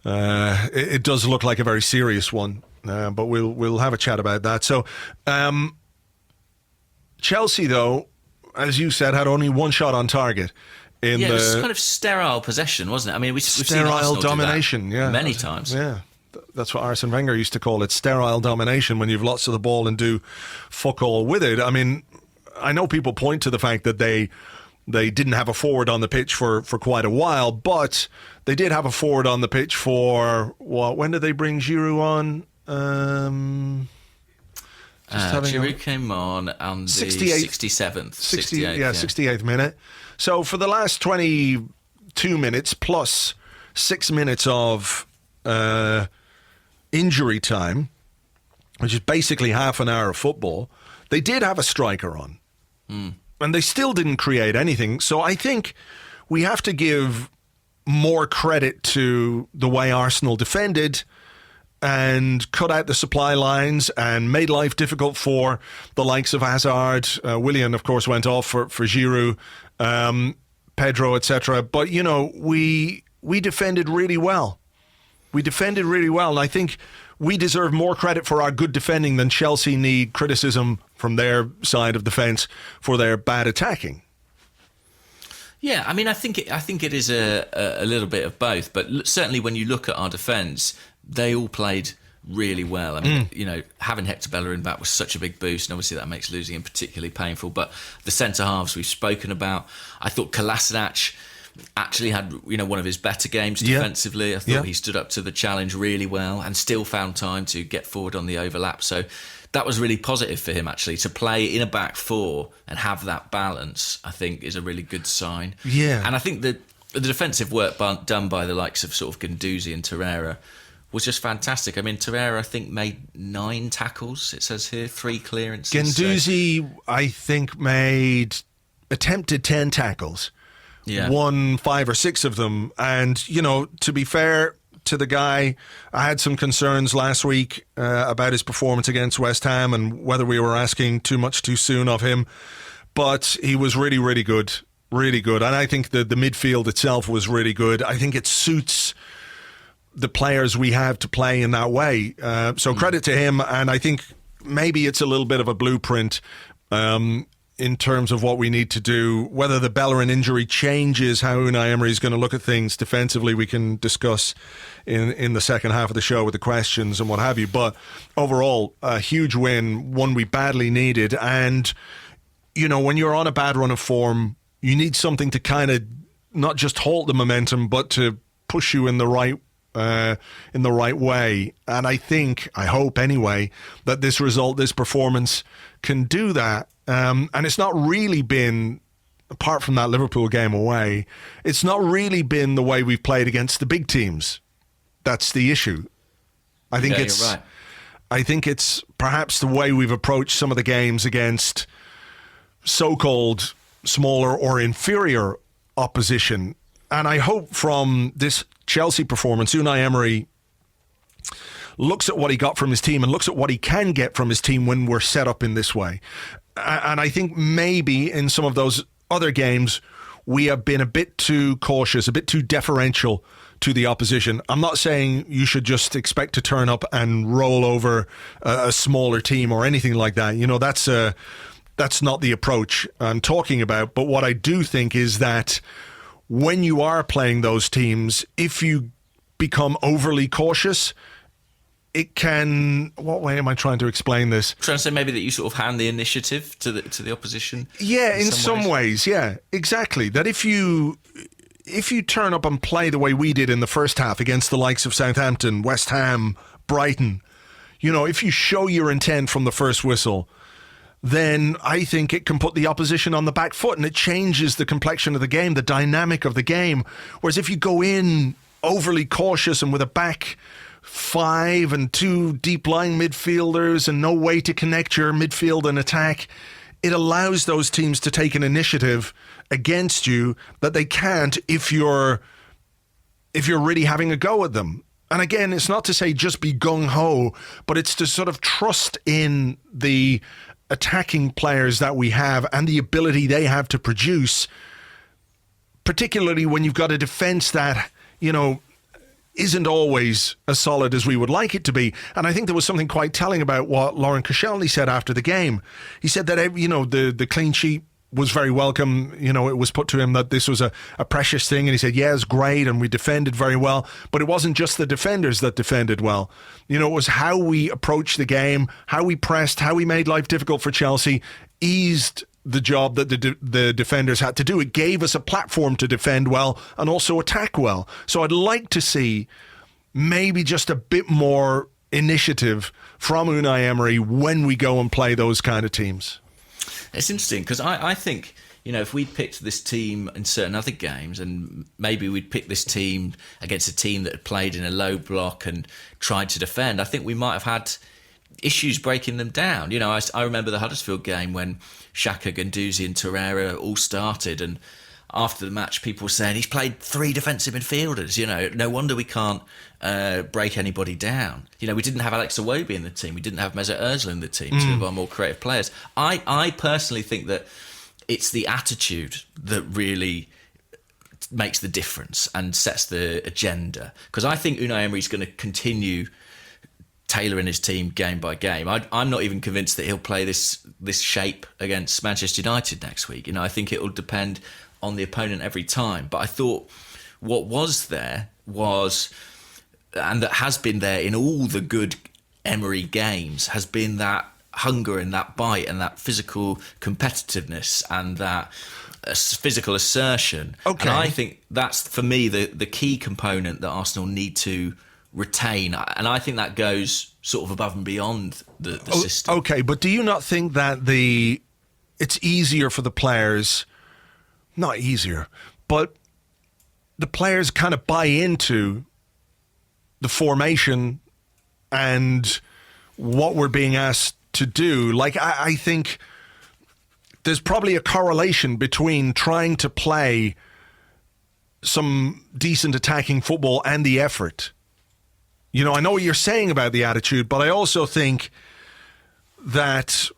it does look like a very serious one. But we'll have a chat about that. So, Chelsea, though, as you said, had only one shot on target. It was kind of sterile possession, wasn't it? I mean, we've seen Arsenal domination, do that many times. Yeah, that's what Arsene Wenger used to call it, sterile domination, when you've lots of the ball and do fuck all with it. I mean, I know people point to the fact that they didn't have a forward on the pitch for quite a while, but they did have a forward on the pitch for when did they bring Giroud on? Giroud came on the 67th. 68th minute. So for the last 22 minutes plus 6 minutes of injury time, which is basically half an hour of football, they did have a striker on. And they still didn't create anything. So I think we have to give more credit to the way Arsenal defended and cut out the supply lines and made life difficult for the likes of Hazard. Willian, of course, went off for Giroud, Pedro, etc. But, you know, we defended really well. We defended really well. And I think we deserve more credit for our good defending than Chelsea need criticism from their side of the fence for their bad attacking. Yeah, I mean, I think it is a little bit of both. But certainly when you look at our defence, they all played really well. I mean, you know, having Hector Bellerin back was such a big boost, and obviously that makes losing him particularly painful. But the centre halves we've spoken about, I thought Kolasinac actually had, you know, one of his better games defensively. I thought he stood up to the challenge really well and still found time to get forward on the overlap. So that was really positive for him, actually. To play in a back four and have that balance, I think, is a really good sign. Yeah. And I think that the defensive work done by the likes of sort of Guendouzi and Torreira was just fantastic. I mean, Torreira, I think, made 9 tackles, it says here, 3 clearances. Guendouzi, I think, attempted 10 tackles. Yeah. Won 5 or 6 of them. And, you know, to be fair to the guy, I had some concerns last week about his performance against West Ham and whether we were asking too much too soon of him. But he was really, really good. Really good. And I think the midfield itself was really good. I think it suits the players we have to play in that way. So credit to him. And I think maybe it's a little bit of a blueprint in terms of what we need to do. Whether the Bellerin injury changes how Unai Emery is going to look at things defensively, we can discuss in the second half of the show with the questions and what have you. But overall, a huge win, one we badly needed. And, you know, when you're on a bad run of form, you need something to kind of not just halt the momentum, but to push you in the right way. And I hope anyway, that this result, this performance can do that. And it's not really been, apart from that Liverpool game away, it's not really been the way we've played against the big teams. That's the issue. I think you're right. I think it's perhaps the way we've approached some of the games against so-called smaller or inferior opposition. And I hope from this Chelsea performance, Unai Emery looks at what he got from his team and looks at what he can get from his team when we're set up in this way. And I think maybe in some of those other games, we have been a bit too cautious, a bit too deferential to the opposition. I'm not saying you should just expect to turn up and roll over a smaller team or anything like that. You know, that's not the approach I'm talking about. But what I do think is that when you are playing those teams, if you become overly cautious, it can... What way am I trying to explain this? Trying to say maybe that you sort of hand the initiative to the opposition. Yeah, in some ways, yeah, exactly. That if you turn up and play the way we did in the first half against the likes of Southampton, West Ham, Brighton, you know, if you show your intent from the first whistle, then I think it can put the opposition on the back foot and it changes the complexion of the game, the dynamic of the game. Whereas if you go in overly cautious and with a back 5 and 2 deep-lying midfielders and no way to connect your midfield and attack, it allows those teams to take an initiative against you that they can't if you're really having a go at them. And again, it's not to say just be gung-ho, but it's to sort of trust in the attacking players that we have and the ability they have to produce, particularly when you've got a defence that, you know, isn't always as solid as we would like it to be. And I think there was something quite telling about what Laurent Koscielny said after the game. He said that, you know, the clean sheet was very welcome. You know, it was put to him that this was a precious thing. And he said, yeah, it's great. And we defended very well. But it wasn't just the defenders that defended well. You know, it was how we approached the game, how we pressed, how we made life difficult for Chelsea, eased the job that the defenders had to do. It gave us a platform to defend well and also attack well. So I'd like to see maybe just a bit more initiative from Unai Emery when we go and play those kind of teams. It's interesting because I think, you know, if we'd picked this team in certain other games and maybe we'd picked this team against a team that had played in a low block and tried to defend, I think we might have had issues breaking them down. You know, I remember the Huddersfield game when Xhaka, Guendouzi and Torreira all started, and after the match people were saying he's played 3 defensive midfielders. You know, no wonder we can't break anybody down. You know, we didn't have Alex Iwobi in the team. We didn't have Mesut Ozil in the team, 2 of our more creative players. I personally think that it's the attitude that really makes the difference and sets the agenda. Because I think Unai Emery is going to continue tailoring his team game by game. I'm not even convinced that he'll play this shape against Manchester United next week. You know, I think it will depend on the opponent every time. But I thought what was there was, and that has been there in all the good Emery games, has been that hunger and that bite and that physical competitiveness and that physical assertion. Okay. And I think that's, for me, the key component that Arsenal need to retain. And I think that goes sort of above and beyond the system. Okay, but do you not think that it's easier for the players, not easier, but the players kind of buy into the formation and what we're being asked to do? Like, I think there's probably a correlation between trying to play some decent attacking football and the effort. You know, I know what you're saying about the attitude, but I also think that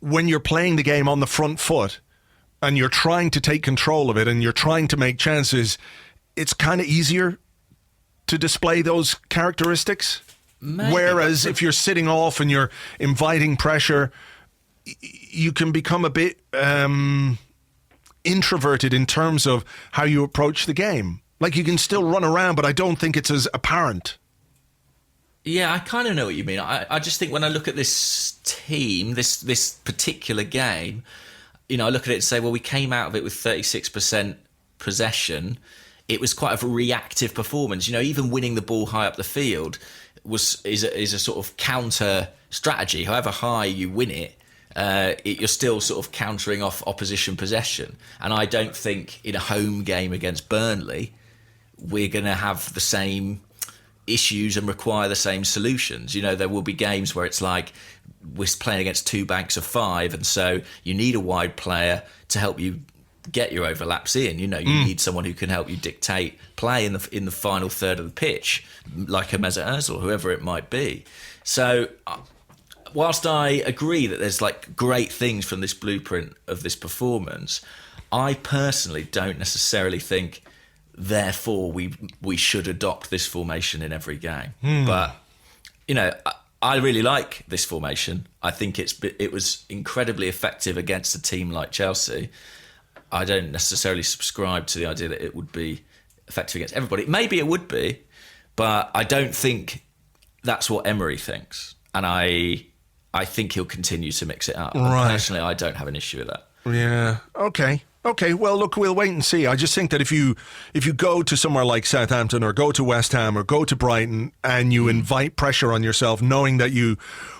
when you're playing the game on the front foot and you're trying to take control of it and you're trying to make chances, it's kind of easier to display those characteristics. Maybe. Whereas if you're sitting off and you're inviting pressure, you can become a bit introverted in terms of how you approach the game. Like, you can still run around, but I don't think it's as apparent. Yeah, I kind of know what you mean. I just think when I look at this team, this particular game, you know, I look at it and say, well, we came out of it with 36% possession. It was quite a reactive performance. You know, even winning the ball high up the field is a sort of counter strategy. However high you win it, you're still sort of countering off opposition possession. And I don't think in a home game against Burnley we're going to have the same issues and require the same solutions. You know, there will be games where it's like we're playing against 2 banks of 5, and so you need a wide player to help you get your overlaps in. You know, you need someone who can help you dictate play in the final third of the pitch, like a Mesut Ozil, whoever it might be. So whilst I agree that there's like great things from this blueprint of this performance, I personally don't necessarily think therefore we should adopt this formation in every game. But you know, I really like this formation. I think it was incredibly effective against a team like Chelsea. I don't necessarily subscribe to the idea that it would be effective against everybody. Maybe it would be, but I don't think that's what Emery thinks. And I think he'll continue to mix it up. Right. Personally, I don't have an issue with that. Yeah. Okay, well, look, we'll wait and see. I just think that if you go to somewhere like Southampton or go to West Ham or go to Brighton and you invite pressure on yourself, knowing that you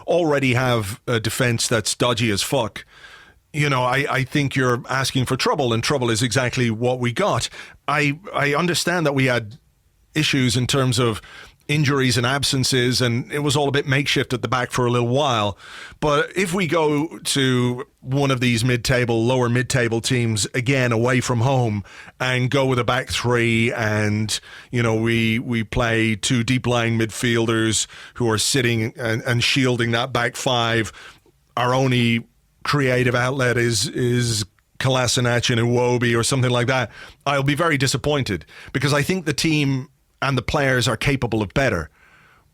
already have a defence that's dodgy as fuck, you know, I think you're asking for trouble, and trouble is exactly what we got. I understand that we had issues in terms of injuries and absences, and it was all a bit makeshift at the back for a little while. But if we go to one of these lower mid-table teams again away from home and go with a back 3, and you know we play 2 deep-lying midfielders who are sitting and shielding that back 5, our only creative outlet is Kolasinac and Iwobi or something like that, I'll be very disappointed, because I think the team and the players are capable of better.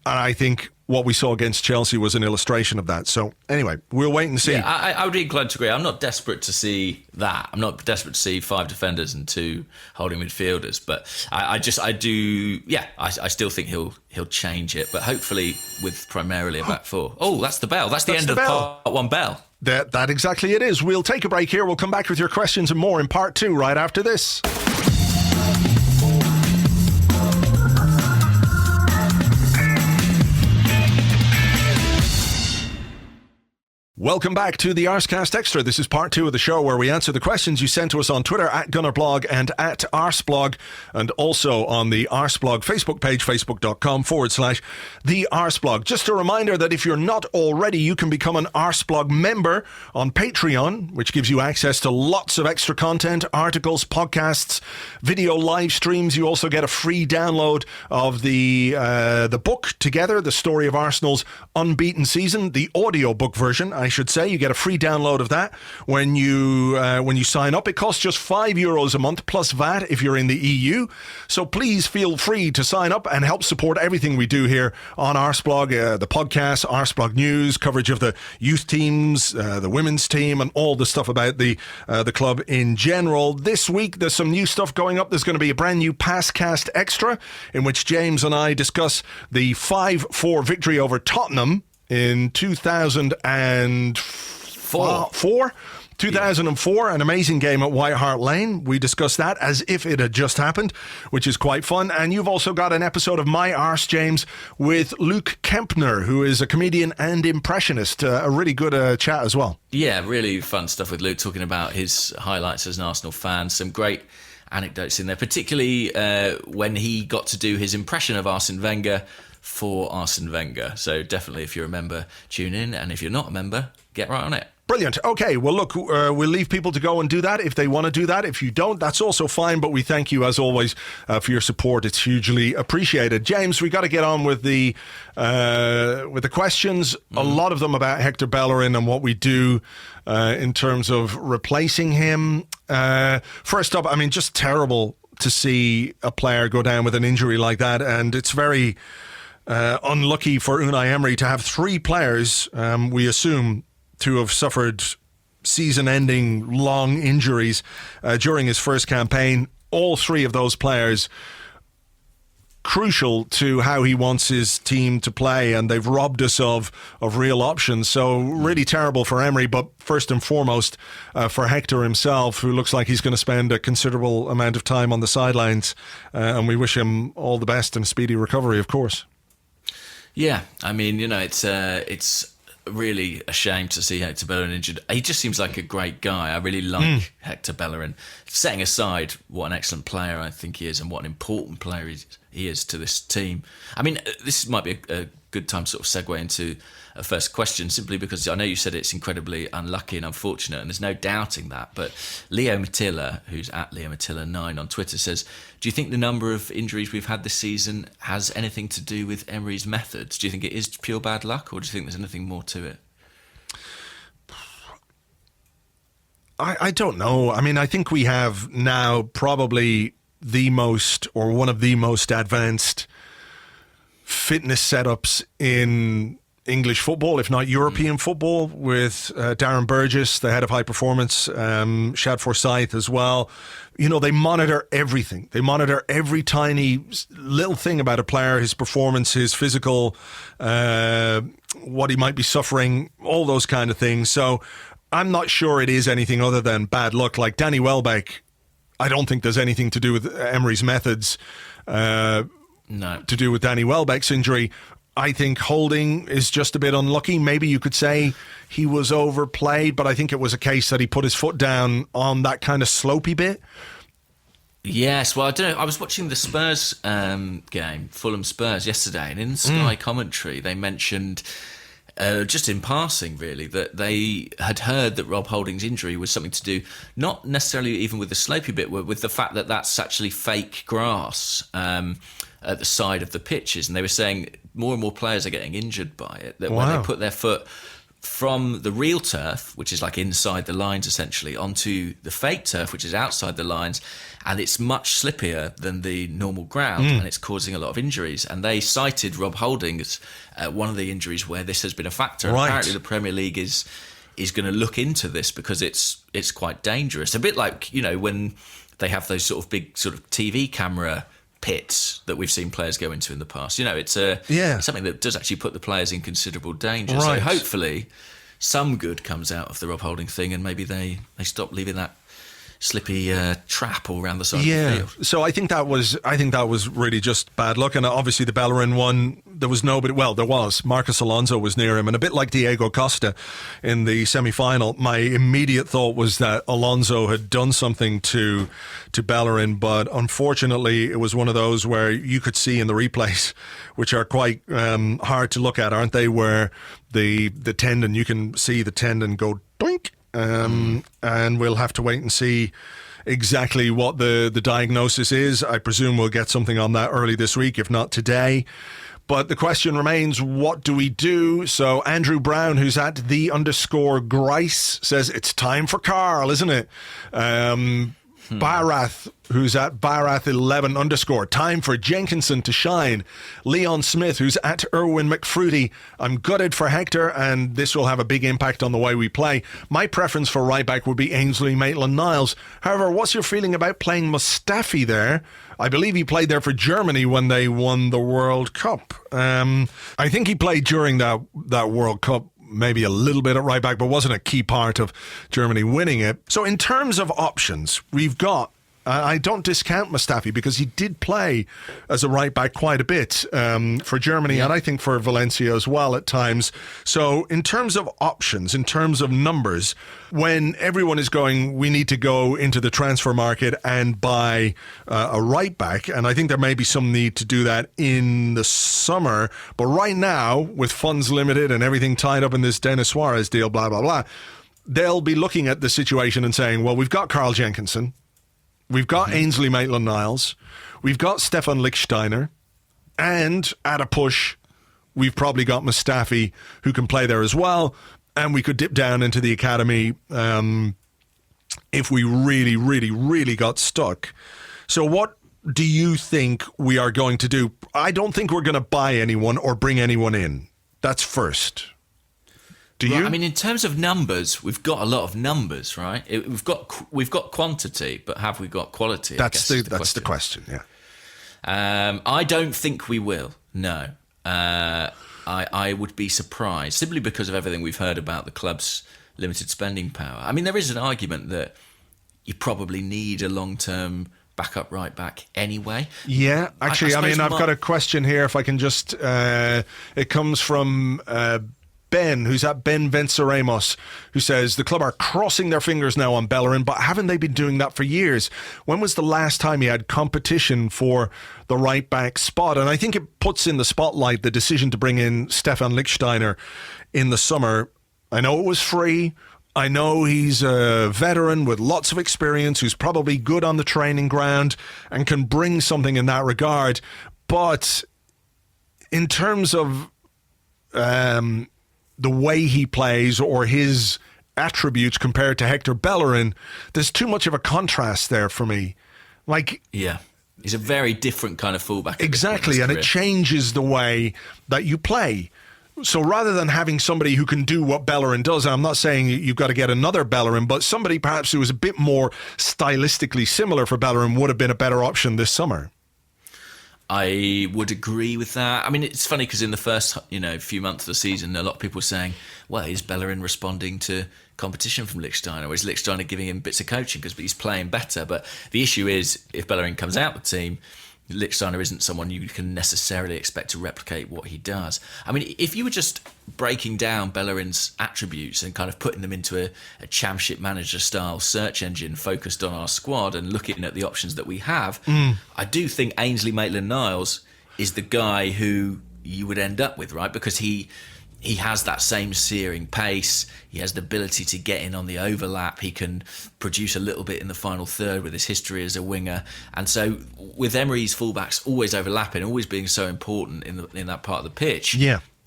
And I think what we saw against Chelsea was an illustration of that. So anyway, we'll wait and see. Yeah, I would be inclined to agree. I'm not desperate to see that. I'm not desperate to see 5 defenders and 2 holding midfielders. But I still think he'll change it. But hopefully with primarily a back 4. Oh, that's the bell. That's the end of part 1 bell. That exactly it is. We'll take a break here. We'll come back with your questions and more in part 2 right after this. Welcome back to the Arsecast Extra. This is part 2 of the show where we answer the questions you sent to us on Twitter at Gunnerblog and at Arseblog, and also on the Arseblog Facebook page, facebook.com/the Arseblog. Just a reminder that if you're not already, you can become an Arseblog member on Patreon, which gives you access to lots of extra content, articles, podcasts, video live streams. You also get a free download of the book Together, the story of Arsenal's unbeaten season, the audio book version, I should say. You get a free download of that when you sign up. It costs just €5 a month plus VAT if you're in the EU. So please feel free to sign up and help support everything we do here on Arseblog, the podcast, Arseblog News, coverage of the youth teams, the women's team, and all the stuff about the club in general. This week, there's some new stuff going up. There's going to be a brand new Passcast Extra in which James and I discuss the 5-4 victory over Tottenham in 2004. 2004, an amazing game at White Hart Lane. We discussed that as if it had just happened, which is quite fun. And you've also got an episode of My Arse, James, with Luke Kempner, who is a comedian and impressionist. A really good chat as well. Yeah, really fun stuff with Luke, talking about his highlights as an Arsenal fan. Some great anecdotes in there, particularly when he got to do his impression of Arsene Wenger for Arsene Wenger. So definitely, if you're a member, tune in. And if you're not a member, get right on it. Brilliant. Okay, well, look, we'll leave people to go and do that if they want to do that. If you don't, that's also fine. But we thank you, as always, for your support. It's hugely appreciated. James, we got to get on with the questions. A lot of them about Hector Bellerin and what we do in terms of replacing him. First up, I mean, just terrible to see a player go down with an injury like that. And it's very unlucky for Unai Emery to have 3 players, we assume, to have suffered season-ending long injuries during his first campaign. All 3 of those players crucial to how he wants his team to play, and they've robbed us of real options. So really terrible for Emery, but first and foremost for Hector himself, who looks like he's going to spend a considerable amount of time on the sidelines, and we wish him all the best and a speedy recovery, of course. Yeah, I mean, you know, it's really a shame to see Hector Bellerin injured. He just seems like a great guy. I really like Hector Bellerin. Setting aside what an excellent player I think he is and what an important player he is to this team. I mean, this might be a good time to sort of segue into a first question, simply because I know you said it's incredibly unlucky and unfortunate, and there's no doubting that. But Leo Matilla, who's at Leo Matilla9 on Twitter, says, do you think the number of injuries we've had this season has anything to do with Emery's methods? Do you think it is pure bad luck, or do you think there's anything more to it? I don't know. I mean, I think we have now probably the most, or one of the most advanced fitness setups in English football, if not European football, with Darren Burgess, the head of high performance, Shad Forsyth as well. You know, they monitor everything. They monitor every tiny little thing about a player, his performance, his physical, what he might be suffering, all those kind of things. So I'm not sure it is anything other than bad luck. Like Danny Welbeck, I don't think there's anything to do with Emery's methods, to do with Danny Welbeck's injury. I think Holding is just a bit unlucky. Maybe you could say he was overplayed, but I think it was a case that he put his foot down on that kind of slopey bit. Yes, well, I don't know. I was watching the Spurs game, Fulham Spurs, yesterday, and in Sky commentary, they mentioned, just in passing, really, that they had heard that Rob Holding's injury was something to do, not necessarily even with the slopey bit, with the fact that that's actually fake grass at the side of the pitches. And they were saying more and more players are getting injured by it, that when they put their foot from the real turf, which is like inside the lines essentially, onto the fake turf, which is outside the lines, and it's much slippier than the normal ground, and it's causing a lot of injuries. And they cited Rob Holding as one of the injuries where this has been a factor. Right. Apparently the Premier League is going to look into this because it's quite dangerous. A bit like, you know, when they have those sort of big sort of TV camera pits that we've seen players go into in the past. You know, it's something that does actually put the players in considerable danger. Right. So hopefully some good comes out of the Rob Holding thing, and maybe they stop leaving that slippy trap all around the side of the field. So I think that was really just bad luck, and obviously the Bellerin one, there was nobody. Well, there was. Marcos Alonso was near him, and a bit like Diego Costa in the semi-final, my immediate thought was that Alonso had done something to Bellerin, but unfortunately it was one of those where you could see in the replays, which are quite hard to look at, aren't they, where the tendon, you can see the tendon go doink, and we'll have to wait and see exactly what the diagnosis is. I presume we'll get something on that early this week, if not today. But the question remains, what do we do? So Andrew Brown, who's at _Grice, says it's time for Carl, isn't it? Barath, who's at Barath11 _ time for Jenkinson to shine. Leon Smith, who's at Erwin McFruity, I'm gutted for Hector, and this will have a big impact on the way we play. My preference for right back would be Ainsley Maitland-Niles. However, what's your feeling about playing Mustafi there? I believe he played there for Germany when they won the World Cup. I think he played during that World Cup, maybe a little bit at right back, but wasn't a key part of Germany winning it. So in terms of options, we've got, I don't discount Mustafi because he did play as a right back quite a bit for Germany, and I think for Valencia as well at times. So in terms of options, in terms of numbers, when everyone is going, we need to go into the transfer market and buy a right back, and I think there may be some need to do that in the summer, but right now, with funds limited and everything tied up in this Denis Suarez deal, blah, blah, blah, they'll be looking at the situation and saying, well, we've got Carl Jenkinson, we've got Ainsley Maitland-Niles, we've got Stefan Lichtsteiner, and at a push, we've probably got Mustafi, who can play there as well, and we could dip down into the academy if we really, really, really got stuck. So what do you think we are going to do? I don't think we're going to buy anyone or bring anyone in. That's first. Do you? I mean, in terms of numbers, we've got a lot of numbers, right? We've got quantity, but have we got quality? That's the question. Yeah. I don't think we will. No. I would be surprised, simply because of everything we've heard about the club's limited spending power. I mean, there is an argument that you probably need a long-term backup right back anyway. Yeah, actually, I've got a question here. If I can just, it comes from Ben, who's at Ben Venceremos, who says the club are crossing their fingers now on Bellerin, but haven't they been doing that for years? When was the last time he had competition for the right back spot? And I think it puts in the spotlight the decision to bring in Stefan Lichtsteiner in the summer. I know it was free. I know he's a veteran with lots of experience who's probably good on the training ground and can bring something in that regard. But in terms of the way he plays or his attributes compared to Hector Bellerin, there's too much of a contrast there for me. Yeah, he's a very different kind of fullback. Exactly, and it changes the way that you play. So rather than having somebody who can do what Bellerin does, and I'm not saying you've got to get another Bellerin, but somebody perhaps who was a bit more stylistically similar for Bellerin would have been a better option this summer. I would agree with that. I mean, it's funny because in the first, few months of the season, a lot of people were saying, well, is Bellerin responding to competition from Lichtsteiner, or is Lichtsteiner giving him bits of coaching because he's playing better? But the issue is, if Bellerin comes out of the team, Lichtsteiner isn't someone you can necessarily expect to replicate what he does. I mean, if you were just breaking down Bellerin's attributes and kind of putting them into a championship manager style search engine focused on our squad and looking at the options that we have, I do think Ainsley Maitland-Niles is the guy who you would end up with, right? Because he has that same searing pace. He has the ability to get in on the overlap. He can produce a little bit in the final third with his history as a winger. And so with Emery's fullbacks always overlapping, always being so important in that part of the pitch,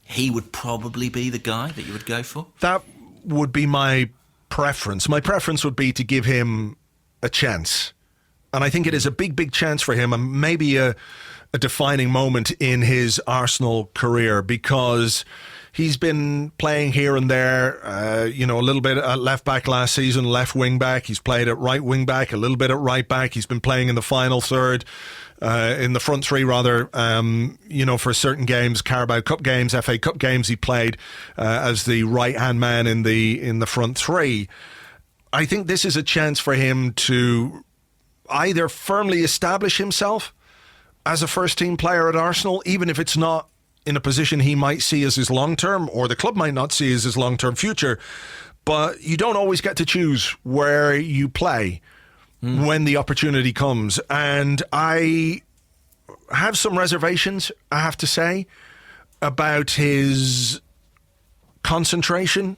he would probably be the guy that you would go for. That would be my preference. My preference would be to give him a chance. And I think it is a big, big chance for him, and maybe a defining moment in his Arsenal career, because he's been playing here and there, a little bit at left back last season, left wing back. He's played at right wing back, a little bit at right back. He's been playing in the final third, in the front three rather, for certain games, Carabao Cup games, FA Cup games. He played as the right-hand man in the front three. I think this is a chance for him to either firmly establish himself as a first-team player at Arsenal, even if it's not in a position he might see as his long-term, or the club might not see as his long-term future. But you don't always get to choose where you play when the opportunity comes. And I have some reservations, I have to say, about his concentration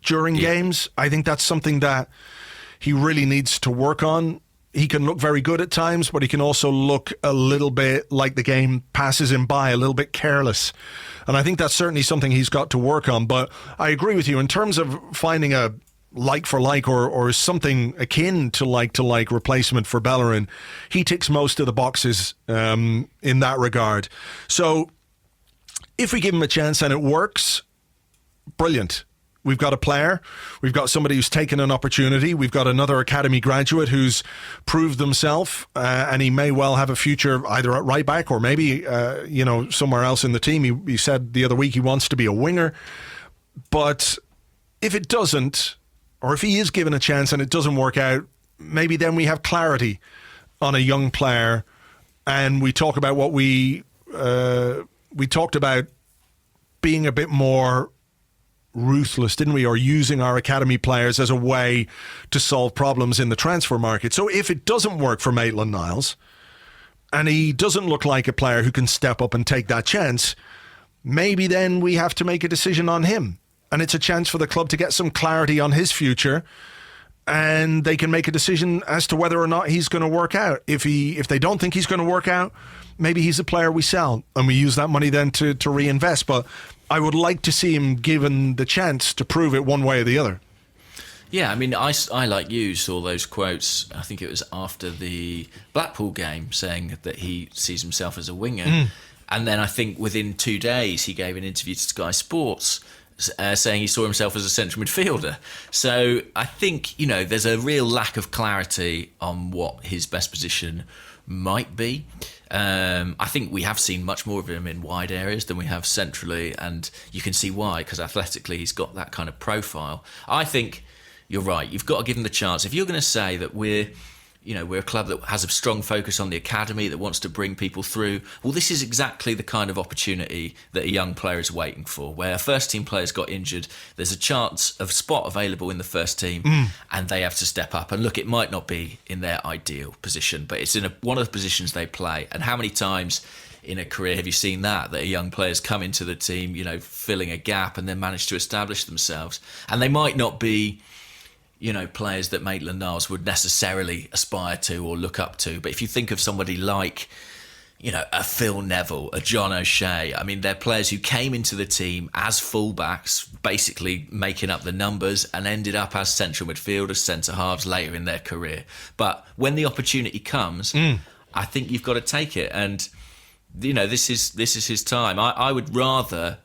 during games. I think that's something that he really needs to work on. He can look very good at times, but he can also look a little bit like the game passes him by, a little bit careless. And I think that's certainly something he's got to work on. But I agree with you in terms of finding a like-for-like or something akin to like replacement for Bellerin. He ticks most of the boxes in that regard. So if we give him a chance and it works, brilliant. We've got a player. We've got somebody who's taken an opportunity. We've got another academy graduate who's proved himself, and he may well have a future either at right back or maybe somewhere else in the team. He said the other week he wants to be a winger. But if it doesn't, or if he is given a chance and it doesn't work out, maybe then we have clarity on a young player, and we talk about what we talked about being a bit more ruthless, didn't we? Or using our academy players as a way to solve problems in the transfer market. So if it doesn't work for Maitland-Niles, and he doesn't look like a player who can step up and take that chance, maybe then we have to make a decision on him. And it's a chance for the club to get some clarity on his future, and they can make a decision as to whether or not he's going to work out. If they don't think he's going to work out, maybe he's a player we sell, and we use that money then to reinvest. But I would like to see him given the chance to prove it one way or the other. Yeah, I mean, I like you, saw those quotes, I think it was after the Blackpool game, saying that he sees himself as a winger. And then I think within 2 days he gave an interview to Sky Sports saying he saw himself as a central midfielder. So I think, there's a real lack of clarity on what his best position might be. I think we have seen much more of him in wide areas than we have centrally, and you can see why, because athletically he's got that kind of profile. I think you're right. You've got to give him the chance. If you're going to say that we're a club that has a strong focus on the academy, that wants to bring people through, well, this is exactly the kind of opportunity that a young player is waiting for, where a first-team player's got injured, there's a chance of spot available in the first team, and they have to step up. And look, it might not be in their ideal position, but it's in one of the positions they play. And how many times in a career have you seen that a young player's come into the team, filling a gap and then managed to establish themselves? And they might not be players that Maitland-Niles would necessarily aspire to or look up to. But if you think of somebody like, a Phil Neville, a John O'Shea, I mean, they're players who came into the team as fullbacks, basically making up the numbers, and ended up as central midfielders, centre-halves later in their career. But when the opportunity comes, I think you've got to take it. And, this is his time. I would rather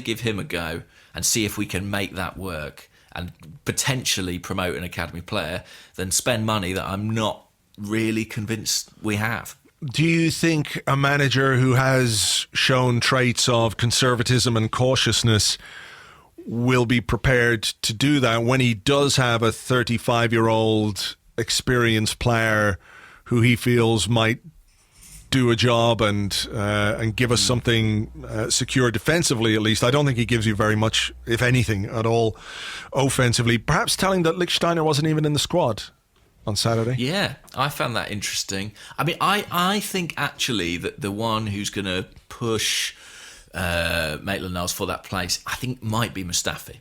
give him a go and see if we can make that work and potentially promote an academy player than spend money that I'm not really convinced we have. Do you think a manager who has shown traits of conservatism and cautiousness will be prepared to do that when he does have a 35-year-old experienced player who he feels might do a job and give us something secure defensively, at least? I don't think he gives you very much, if anything, at all offensively. Perhaps telling that Lichtsteiner wasn't even in the squad on Saturday. Yeah, I found that interesting. I mean, I think actually that the one who's going to push Maitland-Niles for that place, I think might be Mustafi.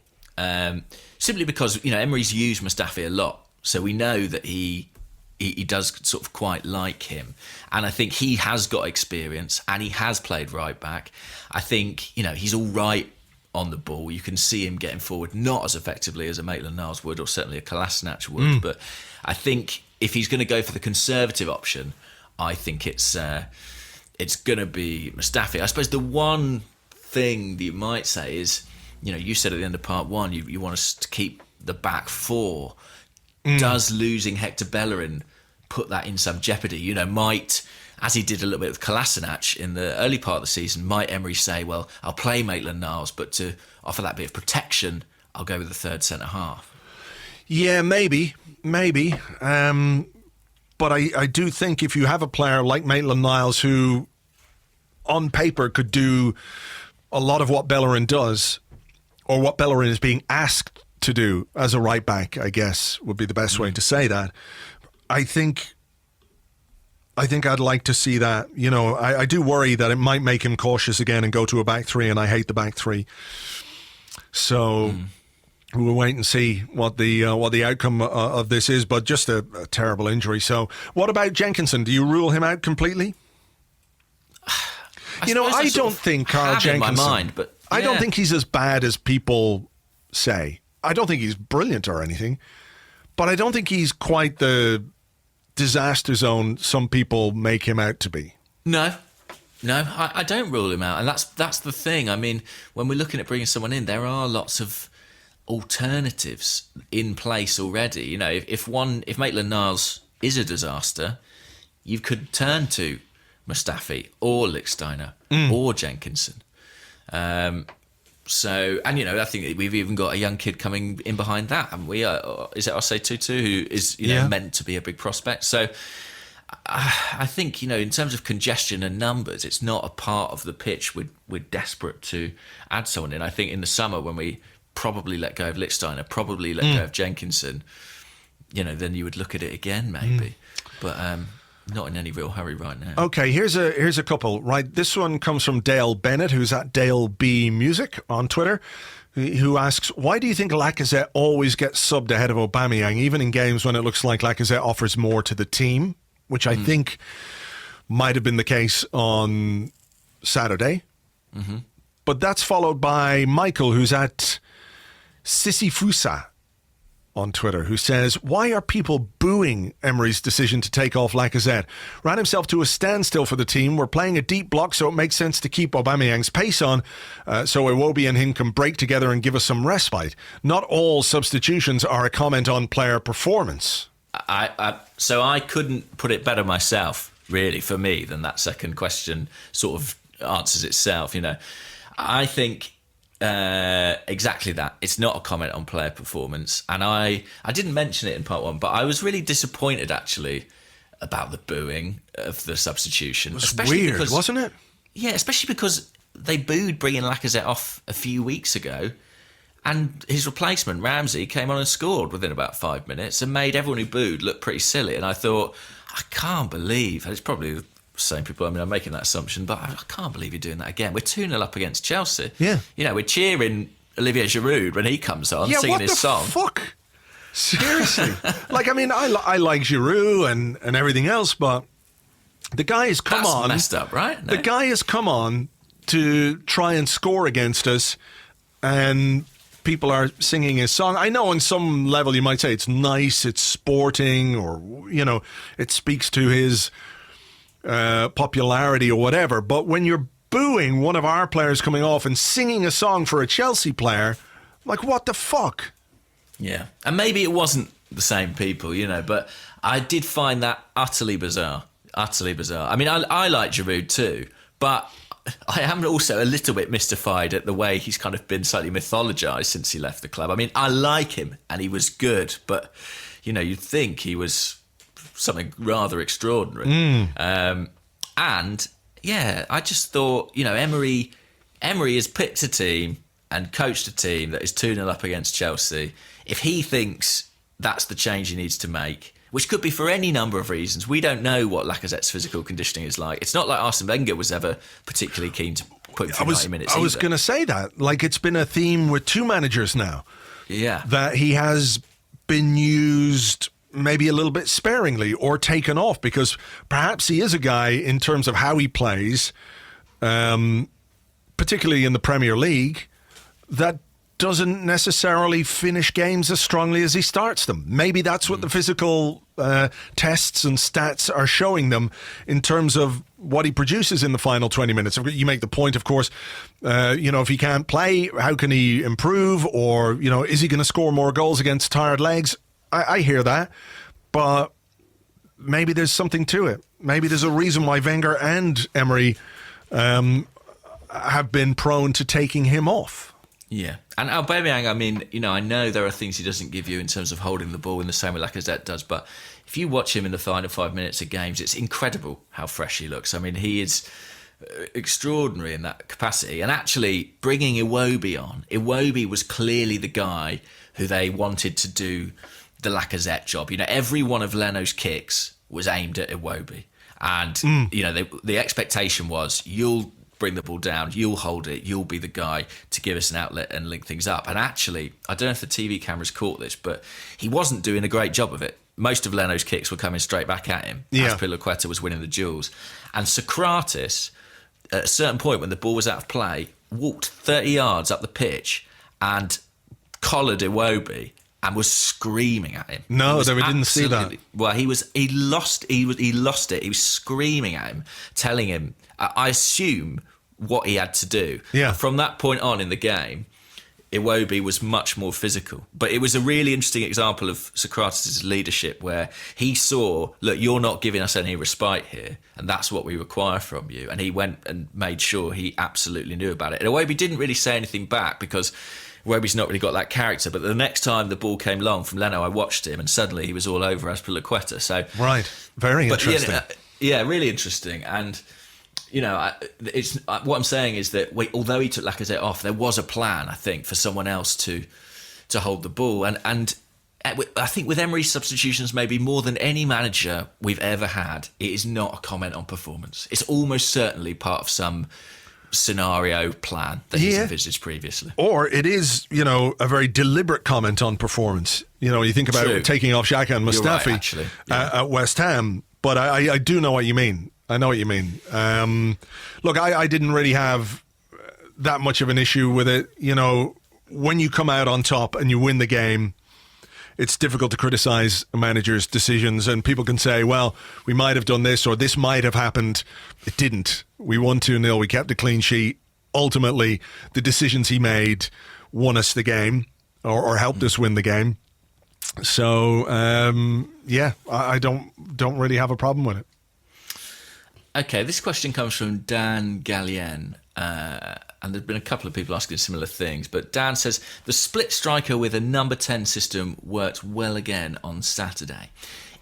Simply because, Emery's used Mustafi a lot, so we know that he does sort of quite like him. And I think he has got experience and he has played right back. I think, he's all right on the ball. You can see him getting forward, not as effectively as a Maitland-Niles would, or certainly a Kolasinac would. But I think if he's going to go for the conservative option, I think it's going to be Mustafi. I suppose the one thing that you might say is, you said at the end of part one, you want us to keep the back four. Does losing Hector Bellerin put that in some jeopardy? Might, as he did a little bit with Kolasinac in the early part of the season, might Emery say, well, I'll play Maitland-Niles, but to offer that bit of protection, I'll go with the third centre-half? Yeah, maybe. But I do think if you have a player like Maitland-Niles who on paper could do a lot of what Bellerin does, or what Bellerin is being asked to do as a right back, I guess would be the best way to say that. I think I'd like to see that. You know, I do worry that it might make him cautious again and go to a back three, and I hate the back three. So we'll wait and see what the outcome of this is. But just a terrible injury. So what about Jenkinson? Do you rule him out completely? I don't think Carl Jenkinson. In my mind, but yeah. I don't think he's as bad as people say. I don't think he's brilliant or anything, but I don't think he's quite the disaster zone some people make him out to be. No, I don't rule him out, and that's the thing. I mean, when we're looking at bringing someone in, there are lots of alternatives in place already. You know, if Maitland-Niles is a disaster, you could turn to Mustafi or Lichtsteiner or Jenkinson. So, and you know, I think we've even got a young kid coming in behind that, and is it Arce Tutu, who is meant to be a big prospect. So, I think, you know, in terms of congestion and numbers, it's not a part of the pitch we're desperate to add someone in. I think in the summer, when we probably let go of Lichtsteiner, probably let go of Jenkinson, you know, then you would look at it again maybe, but not in any real hurry right now. Okay, here's a couple. Right, this one comes from Dale Bennett, who's at Dale B Music on Twitter, who asks, why do you think Lacazette always gets subbed ahead of Aubameyang, even in games when it looks like Lacazette offers more to the team? Which I think might have been the case on Saturday. But that's followed by Michael, who's at Sisyphusa on Twitter, who says, why are people booing Emery's decision to take off Lacazette? Ran himself to a standstill for the team. We're playing a deep block, so it makes sense to keep Aubameyang's pace on, so Iwobi and him can break together and give us some respite. Not all substitutions are a comment on player performance. So I couldn't put it better myself, really, for me, than that second question sort of answers itself. You know, I think exactly that. It's not a comment on player performance, and I didn't mention it in part one, but I was really disappointed actually about the booing of the substitution. It was weird, wasn't it? Yeah, especially because they booed bringing Lacazette off a few weeks ago. And his replacement, Ramsey, came on and scored within about 5 minutes and made everyone who booed look pretty silly. And I thought, I can't believe, and it's probably the same people, I mean, I'm making that assumption, but I can't believe you're doing that again. We're 2-0 up against Chelsea. Yeah. You know, we're cheering Olivier Giroud when he comes on, singing his song. Yeah, what the fuck? Seriously. Like, I mean, I like Giroud and everything else, but the guy has come on. That's messed up, right? No? The guy has come on to try and score against us, and people are singing his song. I know on some level you might say it's nice, it's sporting, or, you know, it speaks to his popularity or whatever. But when you're booing one of our players coming off and singing a song for a Chelsea player, like, what the fuck? Yeah. And maybe it wasn't the same people, you know, but I did find that utterly bizarre. Utterly bizarre. I mean, I like Giroud too, but I am also a little bit mystified at the way he's kind of been slightly mythologised since he left the club. I mean, I like him and he was good, but, you know, you'd think he was something rather extraordinary. And, yeah, I just thought, you know, Emery has picked a team and coached a team that is 2-0 up against Chelsea. If he thinks that's the change he needs to make, which could be for any number of reasons. We don't know what Lacazette's physical conditioning is like. It's not like Arsene Wenger was ever particularly keen to put him through 90 minutes. I was going to say that. Like, it's been a theme with two managers now. Yeah. That he has been used maybe a little bit sparingly or taken off, because perhaps he is a guy in terms of how he plays, particularly in the Premier League, that doesn't necessarily finish games as strongly as he starts them. Maybe that's what the physical tests and stats are showing them in terms of what he produces in the final 20 minutes. You make the point, of course, you know, if he can't play, how can he improve? Or, you know, is he going to score more goals against tired legs? I hear that, but maybe there's something to it. Maybe there's a reason why Wenger and Emery have been prone to taking him off. Yeah. And Aubameyang, I mean, you know, I know there are things he doesn't give you in terms of holding the ball in the same way Lacazette does, but if you watch him in the final 5 minutes of games, it's incredible how fresh he looks. I mean, he is extraordinary in that capacity. And actually, bringing Iwobi on, Iwobi was clearly the guy who they wanted to do the Lacazette job. You know, every one of Leno's kicks was aimed at Iwobi. And, you know, the expectation was, you'll bring the ball down, you'll hold it, you'll be the guy to give us an outlet and link things up. And actually, I don't know if the TV cameras caught this, but he wasn't doing a great job of it. Most of Leno's kicks were coming straight back at him as Azpilicueta was winning the duels. And Socrates, at a certain point when the ball was out of play, walked 30 yards up the pitch and collared Iwobi and was screaming at him. No, we didn't see that. Well, he lost it. He was screaming at him, telling him, I assume, what he had to do. Yeah. And from that point on in the game, Iwobi was much more physical. But it was a really interesting example of Socrates' leadership, where he saw, look, you're not giving us any respite here, and that's what we require from you. And he went and made sure he absolutely knew about it. And Iwobi didn't really say anything back, because Iwobi's not really got that character. But the next time the ball came long from Leno, I watched him, and suddenly he was all over Azpilicueta. So right, very interesting. Yeah, really interesting. And you know, it's what I'm saying is that although he took Lacazette off, there was a plan, I think, for someone else to hold the ball. And I think with Emery's substitutions, maybe more than any manager we've ever had, it is not a comment on performance. It's almost certainly part of some scenario plan that he's envisaged previously. Or it is, you know, a very deliberate comment on performance. You know, you think about taking off Xhaka and Mustafi at West Ham. But I do know what you mean. I know what you mean. Look, I didn't really have that much of an issue with it. You know, when you come out on top and you win the game, it's difficult to criticise a manager's decisions, and people can say, well, we might have done this or this might have happened. It didn't. We won 2-0. We kept a clean sheet. Ultimately, the decisions he made won us the game or helped us win the game. So, I don't really have a problem with it. Okay, this question comes from Dan Gallienne, and there's been a couple of people asking similar things, but Dan says, the split striker with a number 10 system worked well again on Saturday.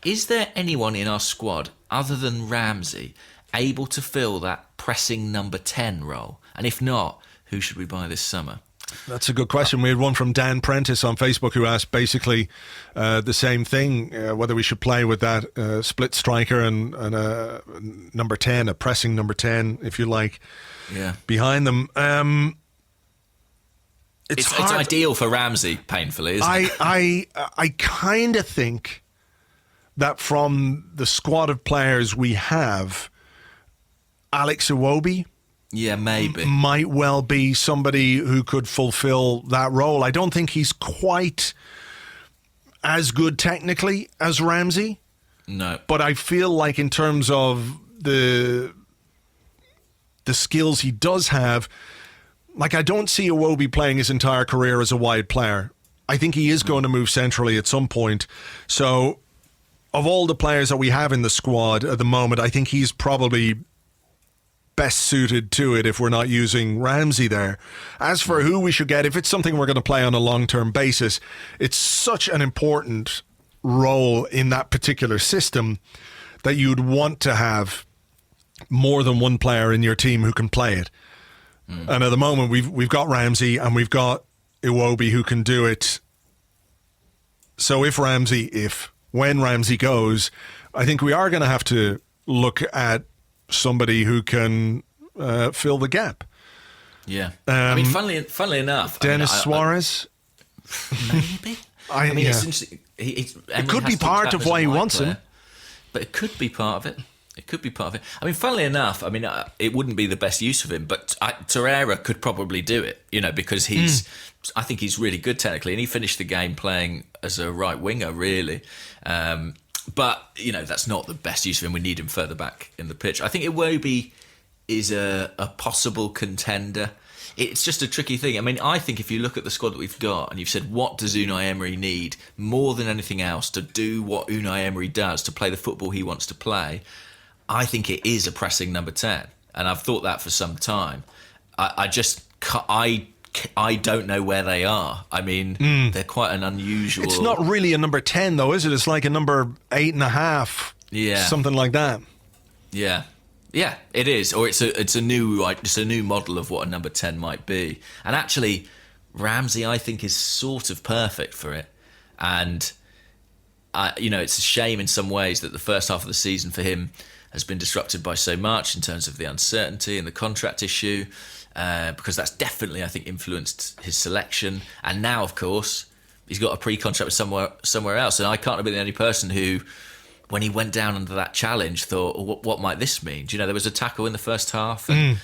Is there anyone in our squad, other than Ramsey, able to fill that pressing number 10 role? And if not, who should we buy this summer? That's a good question. We had one from Dan Prentice on Facebook who asked basically the same thing, whether we should play with that split striker and a number 10, a pressing number 10, if you like, behind them. It's ideal for Ramsey, painfully, isn't it? I kind of think that from the squad of players we have, Alex Iwobi maybe might well be somebody who could fulfill that role. I don't think he's quite as good technically as Ramsey. No. But I feel like in terms of the skills he does have, like I don't see Iwobi playing his entire career as a wide player. I think he is going to move centrally at some point. So of all the players that we have in the squad at the moment, I think he's probably best suited to it if we're not using Ramsey there. As for who we should get, if it's something we're going to play on a long-term basis, it's such an important role in that particular system that you'd want to have more than one player in your team who can play it. And at the moment we've got Ramsey and we've got Iwobi who can do it. So when Ramsey goes, I think we are going to have to look at somebody who can fill the gap. Yeah. I mean, funnily enough... Dennis Suarez? Maybe. It's interesting. It could be part of why he wants him. But it could be part of it. It could be part of it. I mean, funnily enough, it wouldn't be the best use of him, but Torreira could probably do it, you know, because I think he's really good technically, and he finished the game playing as a right winger, really. But, you know, that's not the best use of him. We need him further back in the pitch. I think Iwobi is a possible contender. It's just a tricky thing. I mean, I think if you look at the squad that we've got and you've said, what does Unai Emery need more than anything else to do what Unai Emery does, to play the football he wants to play, I think it is a pressing number 10. And I've thought that for some time. I don't know where they are. I mean, they're quite an unusual... It's not really a number 10, though, is it? It's like a number 8.5. Yeah. Something like that. Yeah. Yeah, it is, or it's a new model of what a number 10 might be. And actually, Ramsey, I think, is sort of perfect for it. And it's a shame in some ways that the first half of the season for him has been disrupted by so much in terms of the uncertainty and the contract issue, because that's definitely, I think, influenced his selection. And now, of course, he's got a pre-contract with somewhere else. And I can't have been the only person who, when he went down under that challenge, thought, what might this mean? Do you know, there was a tackle in the first half and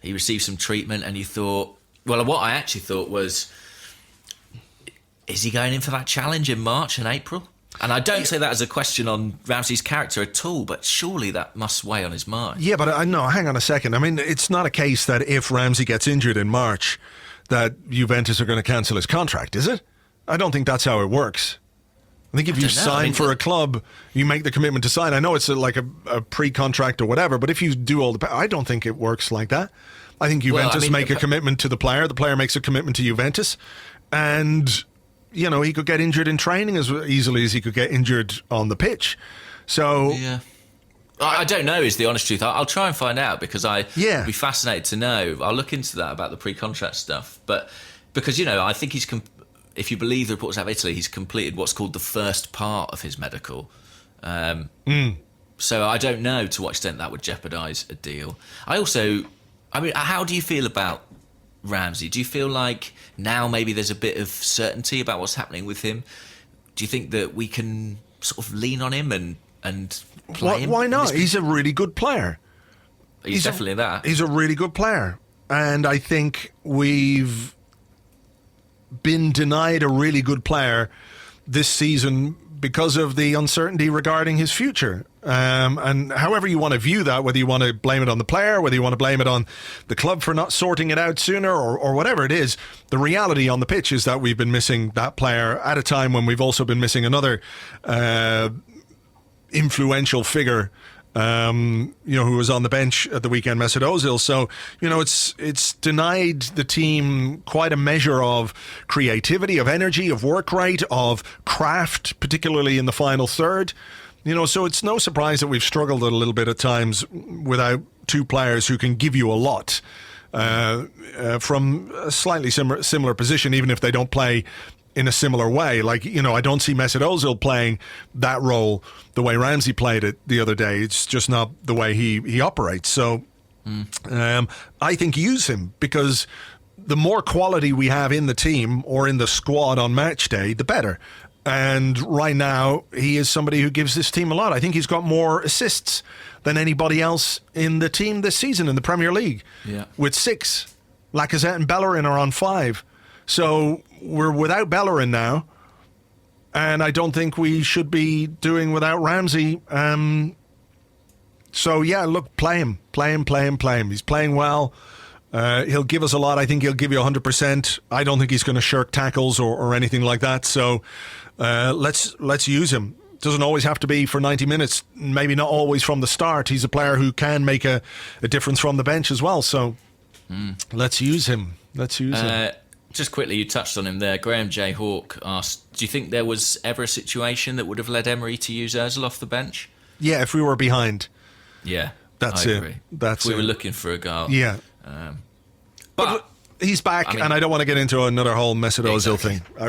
he received some treatment and you thought, well, what I actually thought was, is he going in for that challenge in March and April? And I don't say that as a question on Ramsey's character at all, but surely that must weigh on his mind. Yeah, but no, hang on a second. I mean, it's not a case that if Ramsey gets injured in March, that Juventus are going to cancel his contract, is it? I don't think that's how it works. I think if you sign for a club, you make the commitment to sign. I know it's like a pre-contract or whatever, but if you do all I don't think it works like that. I think Juventus make a commitment to the player makes a commitment to Juventus, and, he could get injured in training as easily as he could get injured on the pitch. So... Yeah. I don't know is the honest truth. I'll try and find out because I'd be fascinated to know. I'll look into that about the pre-contract stuff. But because, I think he's... if you believe the reports out of Italy, he's completed what's called the first part of his medical. So I don't know to what extent that would jeopardise a deal. How do you feel about Ramsey? Do you feel like now maybe there's a bit of certainty about what's happening with him? Do you think that we can sort of lean on him and play him? Why not? He's a really good player. He's definitely that. He's a really good player. And I think we've been denied a really good player this season because of the uncertainty regarding his future. And however you want to view that, whether you want to blame it on the player, whether you want to blame it on the club for not sorting it out sooner or whatever it is, the reality on the pitch is that we've been missing that player at a time when we've also been missing another influential figure who was on the bench at the weekend, Mesut Ozil. So, it's denied the team quite a measure of creativity, of energy, of work rate, of craft, particularly in the final third. So it's no surprise that we've struggled a little bit at times without two players who can give you a lot from a slightly similar position, even if they don't play in a similar way. Like, I don't see Mesut Ozil playing that role the way Ramsey played it the other day. It's just not the way he operates. So I think use him, because the more quality we have in the team or in the squad on match day, the better. And right now, he is somebody who gives this team a lot. I think he's got more assists than anybody else in the team this season in the Premier League. Yeah. With 6. Lacazette and Bellerin are on 5. So we're without Bellerin now, and I don't think we should be doing without Ramsey. So yeah, look, play him. He's playing well. He'll give us a lot. I think he'll give you 100%. I don't think he's going to shirk tackles or anything like that. So let's use him. Doesn't always have to be for 90 minutes. Maybe not always from the start. He's a player who can make a difference from the bench as well. So let's use him. Just quickly, you touched on him there. Graham J. Hawke asked, do you think there was ever a situation that would have led Emery to use Ozil off the bench? Yeah, if we were behind. Yeah, that's I it. Agree. That's if we it. were looking for a goal. Yeah. But he's back, and I don't want to get into another whole Mesut Ozil thing. I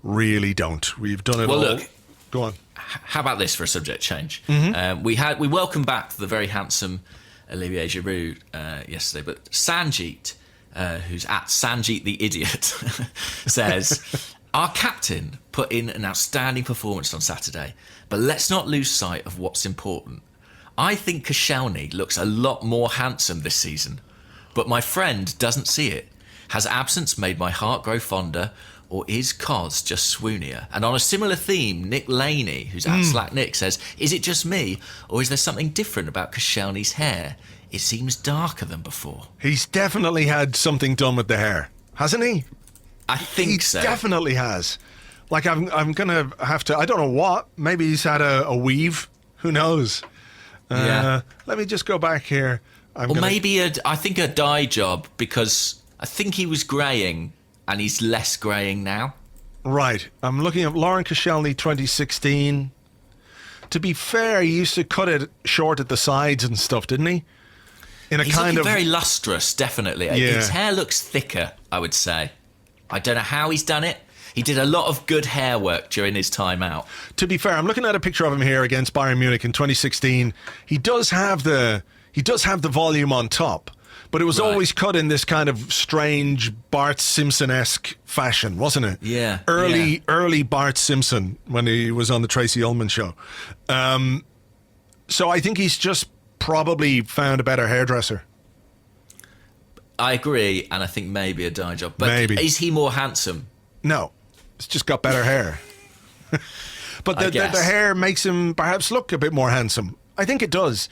really don't. We've done it all. Look, go on. How about this for a subject change? We welcomed back the very handsome Olivier Giroud yesterday, but Sanjeet, who's at Sanjeet the Idiot, says, our captain put in an outstanding performance on Saturday, but let's not lose sight of what's important. I think Koscielny looks a lot more handsome this season, but my friend doesn't see it. Has absence made my heart grow fonder, or is Kos just swoonier? And on a similar theme, Nick Laney, who's at Slack Nick, says, is it just me, or is there something different about Koscielny's hair? It seems darker than before. He's definitely had something done with the hair, hasn't he? I think so. He definitely has. Like, I'm going to have to... I don't know what. Maybe he's had a weave. Who knows? Let me just go back here. Maybe I think a dye job, because I think he was greying and he's less greying now. Right. I'm looking at Laurent Koscielny 2016 To be fair, he used to cut it short at the sides and stuff, didn't he? He's looking very lustrous, definitely. Yeah. His hair looks thicker, I would say. I don't know how he's done it. He did a lot of good hair work during his time out. To be fair, I'm looking at a picture of him here against Bayern Munich in 2016. He does have the volume on top, but it was always cut in this kind of strange Bart Simpson-esque fashion, wasn't it? Yeah. Early Bart Simpson when he was on the Tracy Ullman show. So I think he's just probably found a better hairdresser. I agree, and I think maybe a dye job. But maybe. Is he more handsome? No. It's just got better hair. But the hair makes him perhaps look a bit more handsome. I think it does.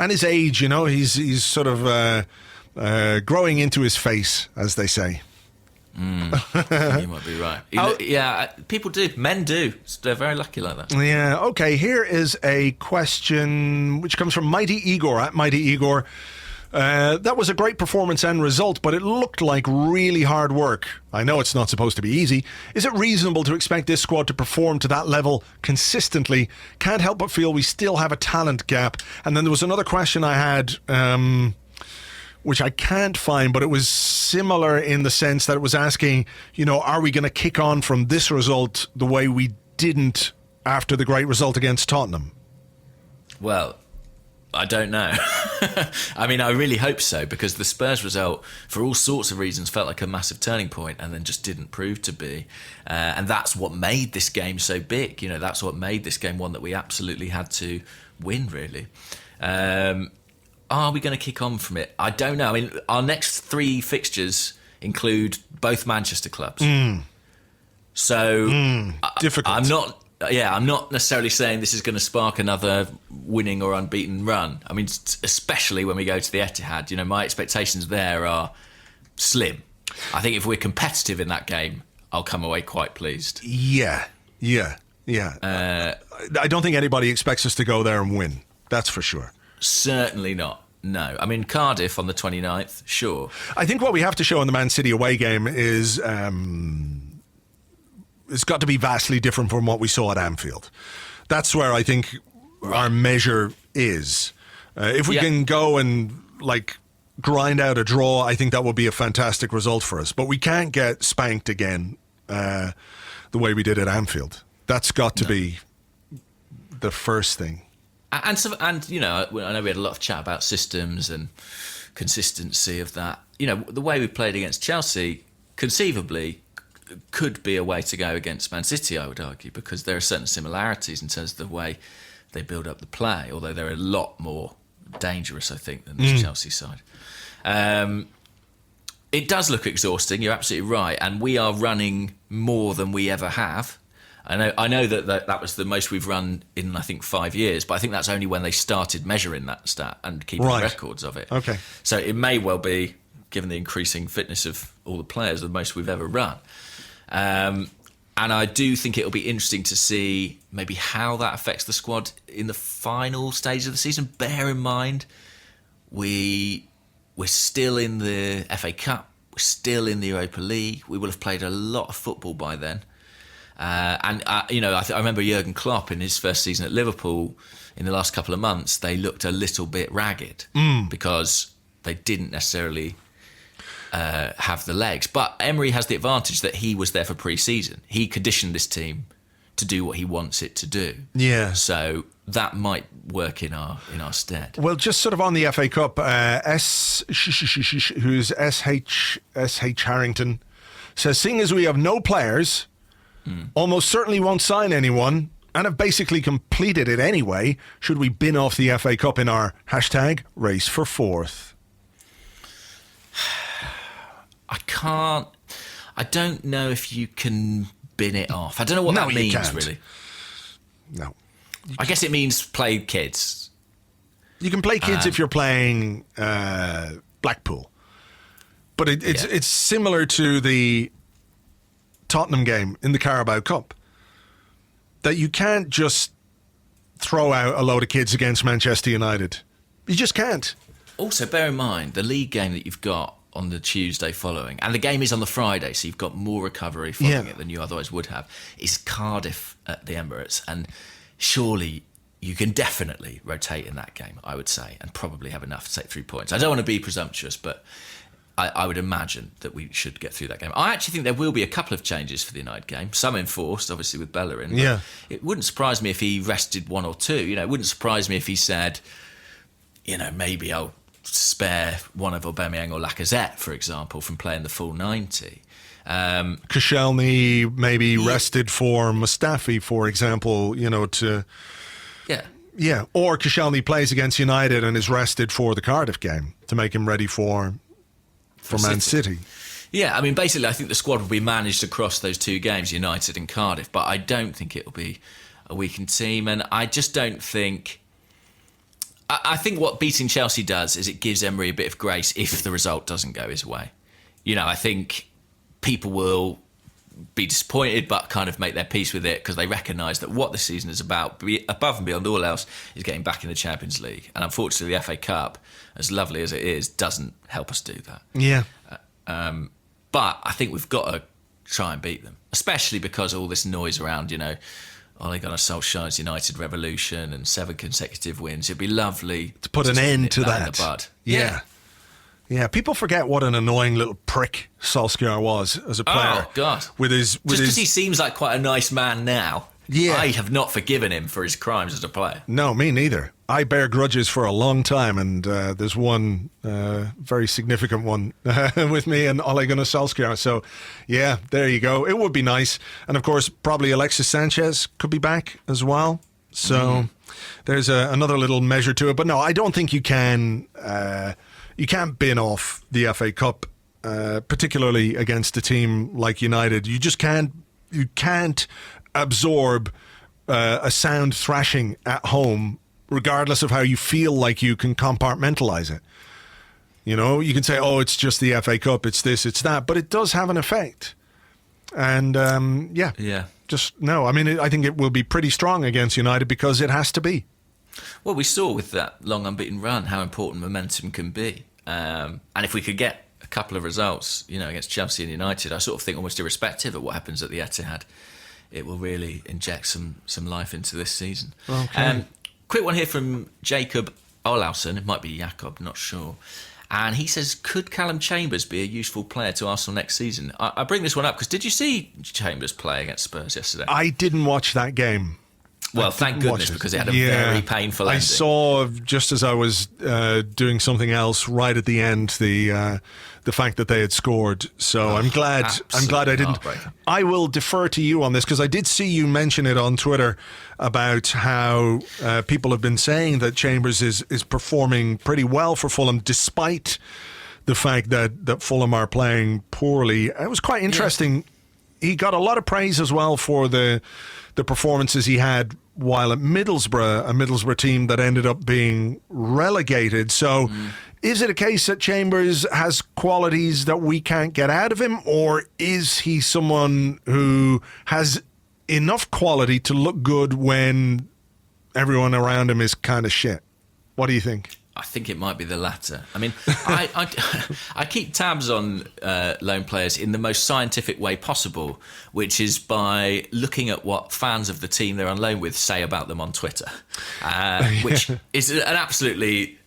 And his age, he's sort of growing into his face, as they say. You might be right. Yeah, people do. Men do. They're very lucky like that. Yeah, okay. Here is a question which comes from Mighty Igor, at Mighty Igor. That was a great performance and result, but it looked like really hard work. I know it's not supposed to be easy. Is it reasonable to expect this squad to perform to that level consistently? Can't help but feel we still have a talent gap. And then there was another question I had, which I can't find, but it was similar in the sense that it was asking, are we going to kick on from this result the way we didn't after the great result against Tottenham? Well, I don't know. I mean, I really hope so, because the Spurs result, for all sorts of reasons, felt like a massive turning point and then just didn't prove to be. And that's what made this game so big. That's what made this game one that we absolutely had to win, really. Are we going to kick on from it? I don't know. I mean, our next 3 fixtures include both Manchester clubs. So difficult. I'm not necessarily saying this is going to spark another winning or unbeaten run. I mean, especially when we go to the Etihad, my expectations there are slim. I think if we're competitive in that game, I'll come away quite pleased. Yeah. I don't think anybody expects us to go there and win. That's for sure. Certainly not. No. I mean, Cardiff on the 29th, sure. I think what we have to show in the Man City away game is it's got to be vastly different from what we saw at Anfield. That's where I think our measure is. If we can go and grind out a draw, I think that would be a fantastic result for us. But we can't get spanked again the way we did at Anfield. That's got to be the first thing. And I know we had a lot of chat about systems and consistency of that. The way we played against Chelsea, conceivably, could be a way to go against Man City, I would argue, because there are certain similarities in terms of the way they build up the play, although they're a lot more dangerous, I think, than this Chelsea side. It does look exhausting, you're absolutely right, and we are running more than we ever have. I know that was the most we've run in, I think, 5 years, but I think that's only when they started measuring that stat and keeping records of it. Okay. So it may well be, given the increasing fitness of all the players, the most we've ever run. And I do think it'll be interesting to see maybe how that affects the squad in the final stage of the season. Bear in mind, we're still in the FA Cup, we're still in the Europa League. We will have played a lot of football by then. I remember Jurgen Klopp in his first season at Liverpool in the last couple of months, they looked a little bit ragged because they didn't necessarily have the legs. But Emery has the advantage that he was there for pre-season. He conditioned this team to do what he wants it to do. Yeah. So that might work in our stead. Well, just sort of on the FA Cup, who's S.H. Harrington, says, seeing as we have no players, almost certainly won't sign anyone, and have basically completed it anyway, should we bin off the FA Cup in our #race for fourth? I don't know if you can bin it off. I don't know what that means, really. No. I guess it means play kids. You can play kids if you're playing Blackpool. But it's similar to the Tottenham game in the Carabao Cup, that you can't just throw out a load of kids against Manchester United. You just can't. Also, bear in mind, the league game that you've got on the Tuesday following, and the game is on the Friday, so you've got more recovery following it than you otherwise would have, is Cardiff at the Emirates. And surely, you can definitely rotate in that game, I would say, and probably have enough to take 3 points. I don't want to be presumptuous, but I would imagine that we should get through that game. I actually think there will be a couple of changes for the United game, some enforced, obviously, with Bellerin. Yeah. It wouldn't surprise me if he rested one or two. It wouldn't surprise me if he said, maybe I'll spare one of Aubameyang or Lacazette, for example, from playing the full 90. Koscielny maybe rested for Mustafi, for example, to... Yeah, or Koscielny plays against United and is rested for the Cardiff game to make him ready for Man City. Yeah, basically I think the squad will be managed across those two games, United and Cardiff, but I don't think it'll be a weakened team, and I just don't think... I think what beating Chelsea does is it gives Emery a bit of grace if the result doesn't go his way. I think people will be disappointed but kind of make their peace with it because they recognise that what the season is about, above and beyond all else, is getting back in the Champions League. And unfortunately the FA Cup, as lovely as it is, doesn't help us do that. Yeah. But I think we've got to try and beat them, especially because all this noise around, Ole Gunnar Solskjaer's United revolution and 7 consecutive wins. It'd be lovely to put an end to that. In the bud. Yeah, people forget what an annoying little prick Solskjaer was as a player. Oh, God. Just because he seems like quite a nice man now, I have not forgiven him for his crimes as a player. No, me neither. I bear grudges for a long time, and there's one very significant one with me and Ole Gunnar Solskjaer. So, yeah, there you go. It would be nice. And, of course, probably Alexis Sanchez could be back as well. So there's another little measure to it. But, no, I don't think you can... you can't bin off the FA Cup, particularly against a team like United. You just can't. You can't absorb a sound thrashing at home, regardless of how you feel like you can compartmentalise it. You can say, "Oh, it's just the FA Cup. It's this, it's that," but it does have an effect. And just no. I think it will be pretty strong against United because it has to be. Well, we saw with that long unbeaten run how important momentum can be. And if we could get a couple of results, against Chelsea and United, I sort of think almost irrespective of what happens at the Etihad, it will really inject some life into this season. Okay. Quick one here from Jacob Olausen. It might be Jakob, not sure. And he says, could Calum Chambers be a useful player to Arsenal next season? I bring this one up because did you see Chambers play against Spurs yesterday? I didn't watch that game. Well, thank goodness, because it had a very painful ending. I saw, just as I was doing something else right at the end, the fact that they had scored. So I'm glad I didn't. I will defer to you on this because I did see you mention it on Twitter about how people have been saying that Chambers is performing pretty well for Fulham despite the fact that Fulham are playing poorly. It was quite interesting. Yeah. He got a lot of praise as well for the performances he had while at Middlesbrough, a Middlesbrough team that ended up being relegated. So is it a case that Chambers has qualities that we can't get out of him, or is he someone who has enough quality to look good when everyone around him is kind of shit? What do you think? I think it might be the latter. I keep tabs on loan players in the most scientific way possible, which is by looking at what fans of the team they're on loan with say about them on Twitter, which is an absolutely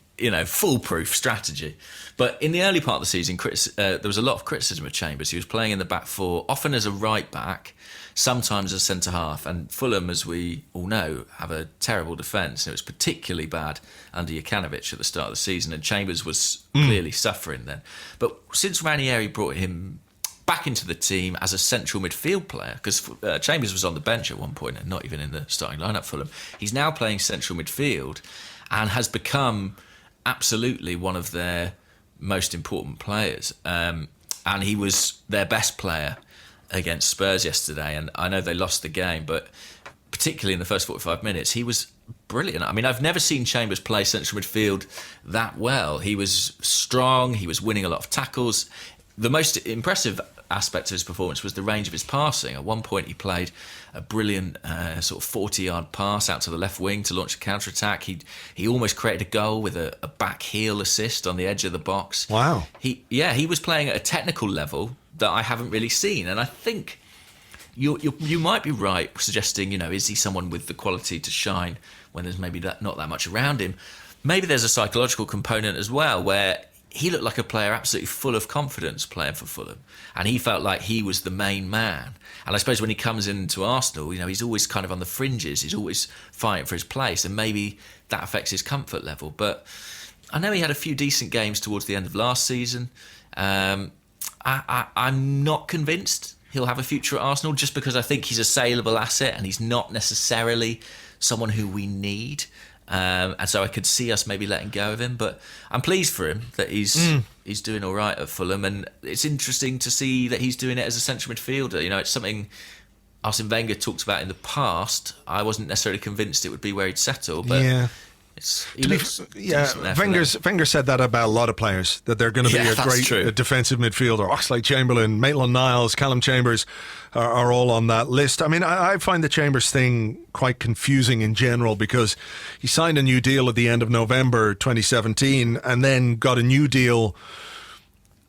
foolproof strategy. But in the early part of the season, there was a lot of criticism of Chambers. He was playing in the back four, often as a right back, sometimes as centre half. And Fulham, as we all know, have a terrible defence. And it was particularly bad under Jokanovic at the start of the season. And Chambers was clearly suffering then. But since Ranieri brought him back into the team as a central midfield player, because Chambers was on the bench at one point and not even in the starting lineup for Fulham, he's now playing central midfield and has become absolutely one of their most important players. And he was their best player against Spurs yesterday, and I know they lost the game, but particularly in the first 45 minutes, he was brilliant. I've never seen Chambers play central midfield that well. He was strong, he was winning a lot of tackles. The most impressive aspect of his performance was the range of his passing. At one point he played a brilliant sort of 40-yard pass out to the left wing to launch a counter-attack. He almost created a goal with a back heel assist on the edge of the box. Wow. He was playing at a technical level that I haven't really seen, and I think you might be right suggesting, is he someone with the quality to shine when there's maybe not that much around him? Maybe there's a psychological component as well, where he looked like a player absolutely full of confidence playing for Fulham, and he felt like he was the main man. And I suppose when he comes into Arsenal, he's always kind of on the fringes. He's always fighting for his place, and maybe that affects his comfort level. But I know he had a few decent games towards the end of last season. I'm not convinced he'll have a future at Arsenal, just because I think he's a saleable asset and he's not necessarily someone who we need. And so I could see us maybe letting go of him, but I'm pleased for him that he's doing all right at Fulham, and it's interesting to see that he's doing it as a central midfielder. It's something Arsene Wenger talked about in the past. I wasn't necessarily convinced it would be where he'd settle, but Wenger said that about a lot of players, that they're going to be a great defensive midfielder. Oxlade-Chamberlain, Maitland-Niles, Calum Chambers are all on that list. I mean, I find the Chambers thing quite confusing in general, because he signed a new deal at the end of November 2017 and then got a new deal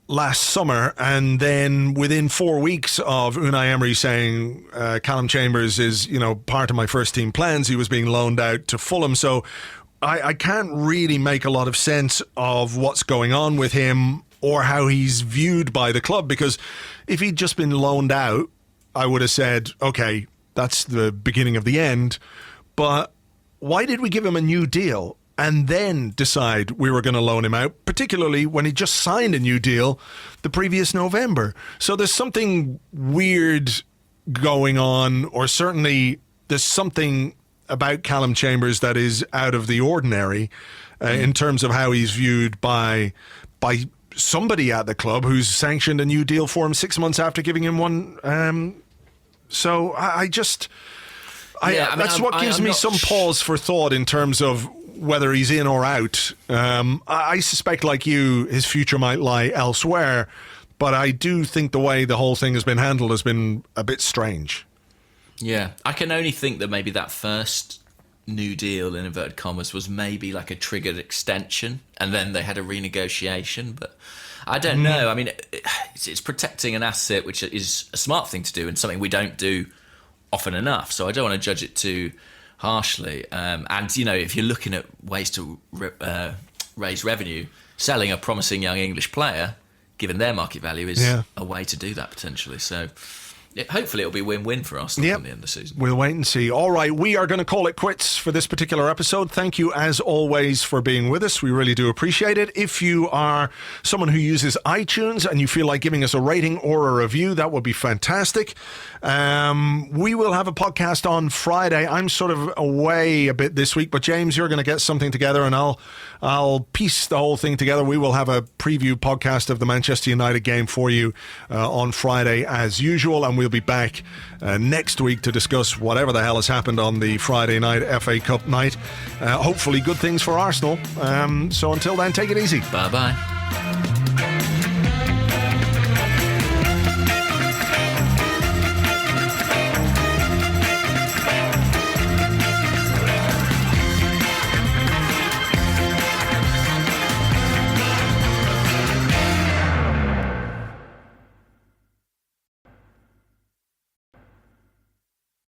last summer, and then within 4 weeks of Unai Emery saying Calum Chambers is part of my first team plans, he was being loaned out to Fulham. So I can't really make a lot of sense of what's going on with him or how he's viewed by the club, because if he'd just been loaned out, I would have said, okay, that's the beginning of the end. But why did we give him a new deal and then decide we were going to loan him out, particularly when he just signed a new deal the previous November? So there's something weird going on, or certainly there's something about Calum Chambers that is out of the ordinary in terms of how he's viewed by somebody at the club who's sanctioned a new deal for him 6 months after giving him one. So that's what gives me some pause for thought in terms of whether he's in or out. I suspect, like you, his future might lie elsewhere, but I do think the way the whole thing has been handled has been a bit strange. Yeah, I can only think that maybe that first new deal, in inverted commas, was maybe like a triggered extension, and then they had a renegotiation. But I don't know. I mean, it's protecting an asset, which is a smart thing to do and something we don't do often enough. So I don't want to judge it too harshly. And, if you're looking at ways to raise revenue, selling a promising young English player, given their market value, is a way to do that potentially. So hopefully it'll be win-win for Arsenal at the end of the season. We'll wait and see. All right, we are going to call it quits for this particular episode. Thank you, as always, for being with us. We really do appreciate it. If you are someone who uses iTunes and you feel like giving us a rating or a review, that would be fantastic. We will have a podcast on Friday. I'm sort of away a bit this week, but James, you're going to get something together, and I'll piece the whole thing together. We will have a preview podcast of the Manchester United game for you on Friday as usual, and we'll be back next week to discuss whatever the hell has happened on the Friday night FA Cup night. Hopefully good things for Arsenal. So until then, take it easy. Bye-bye.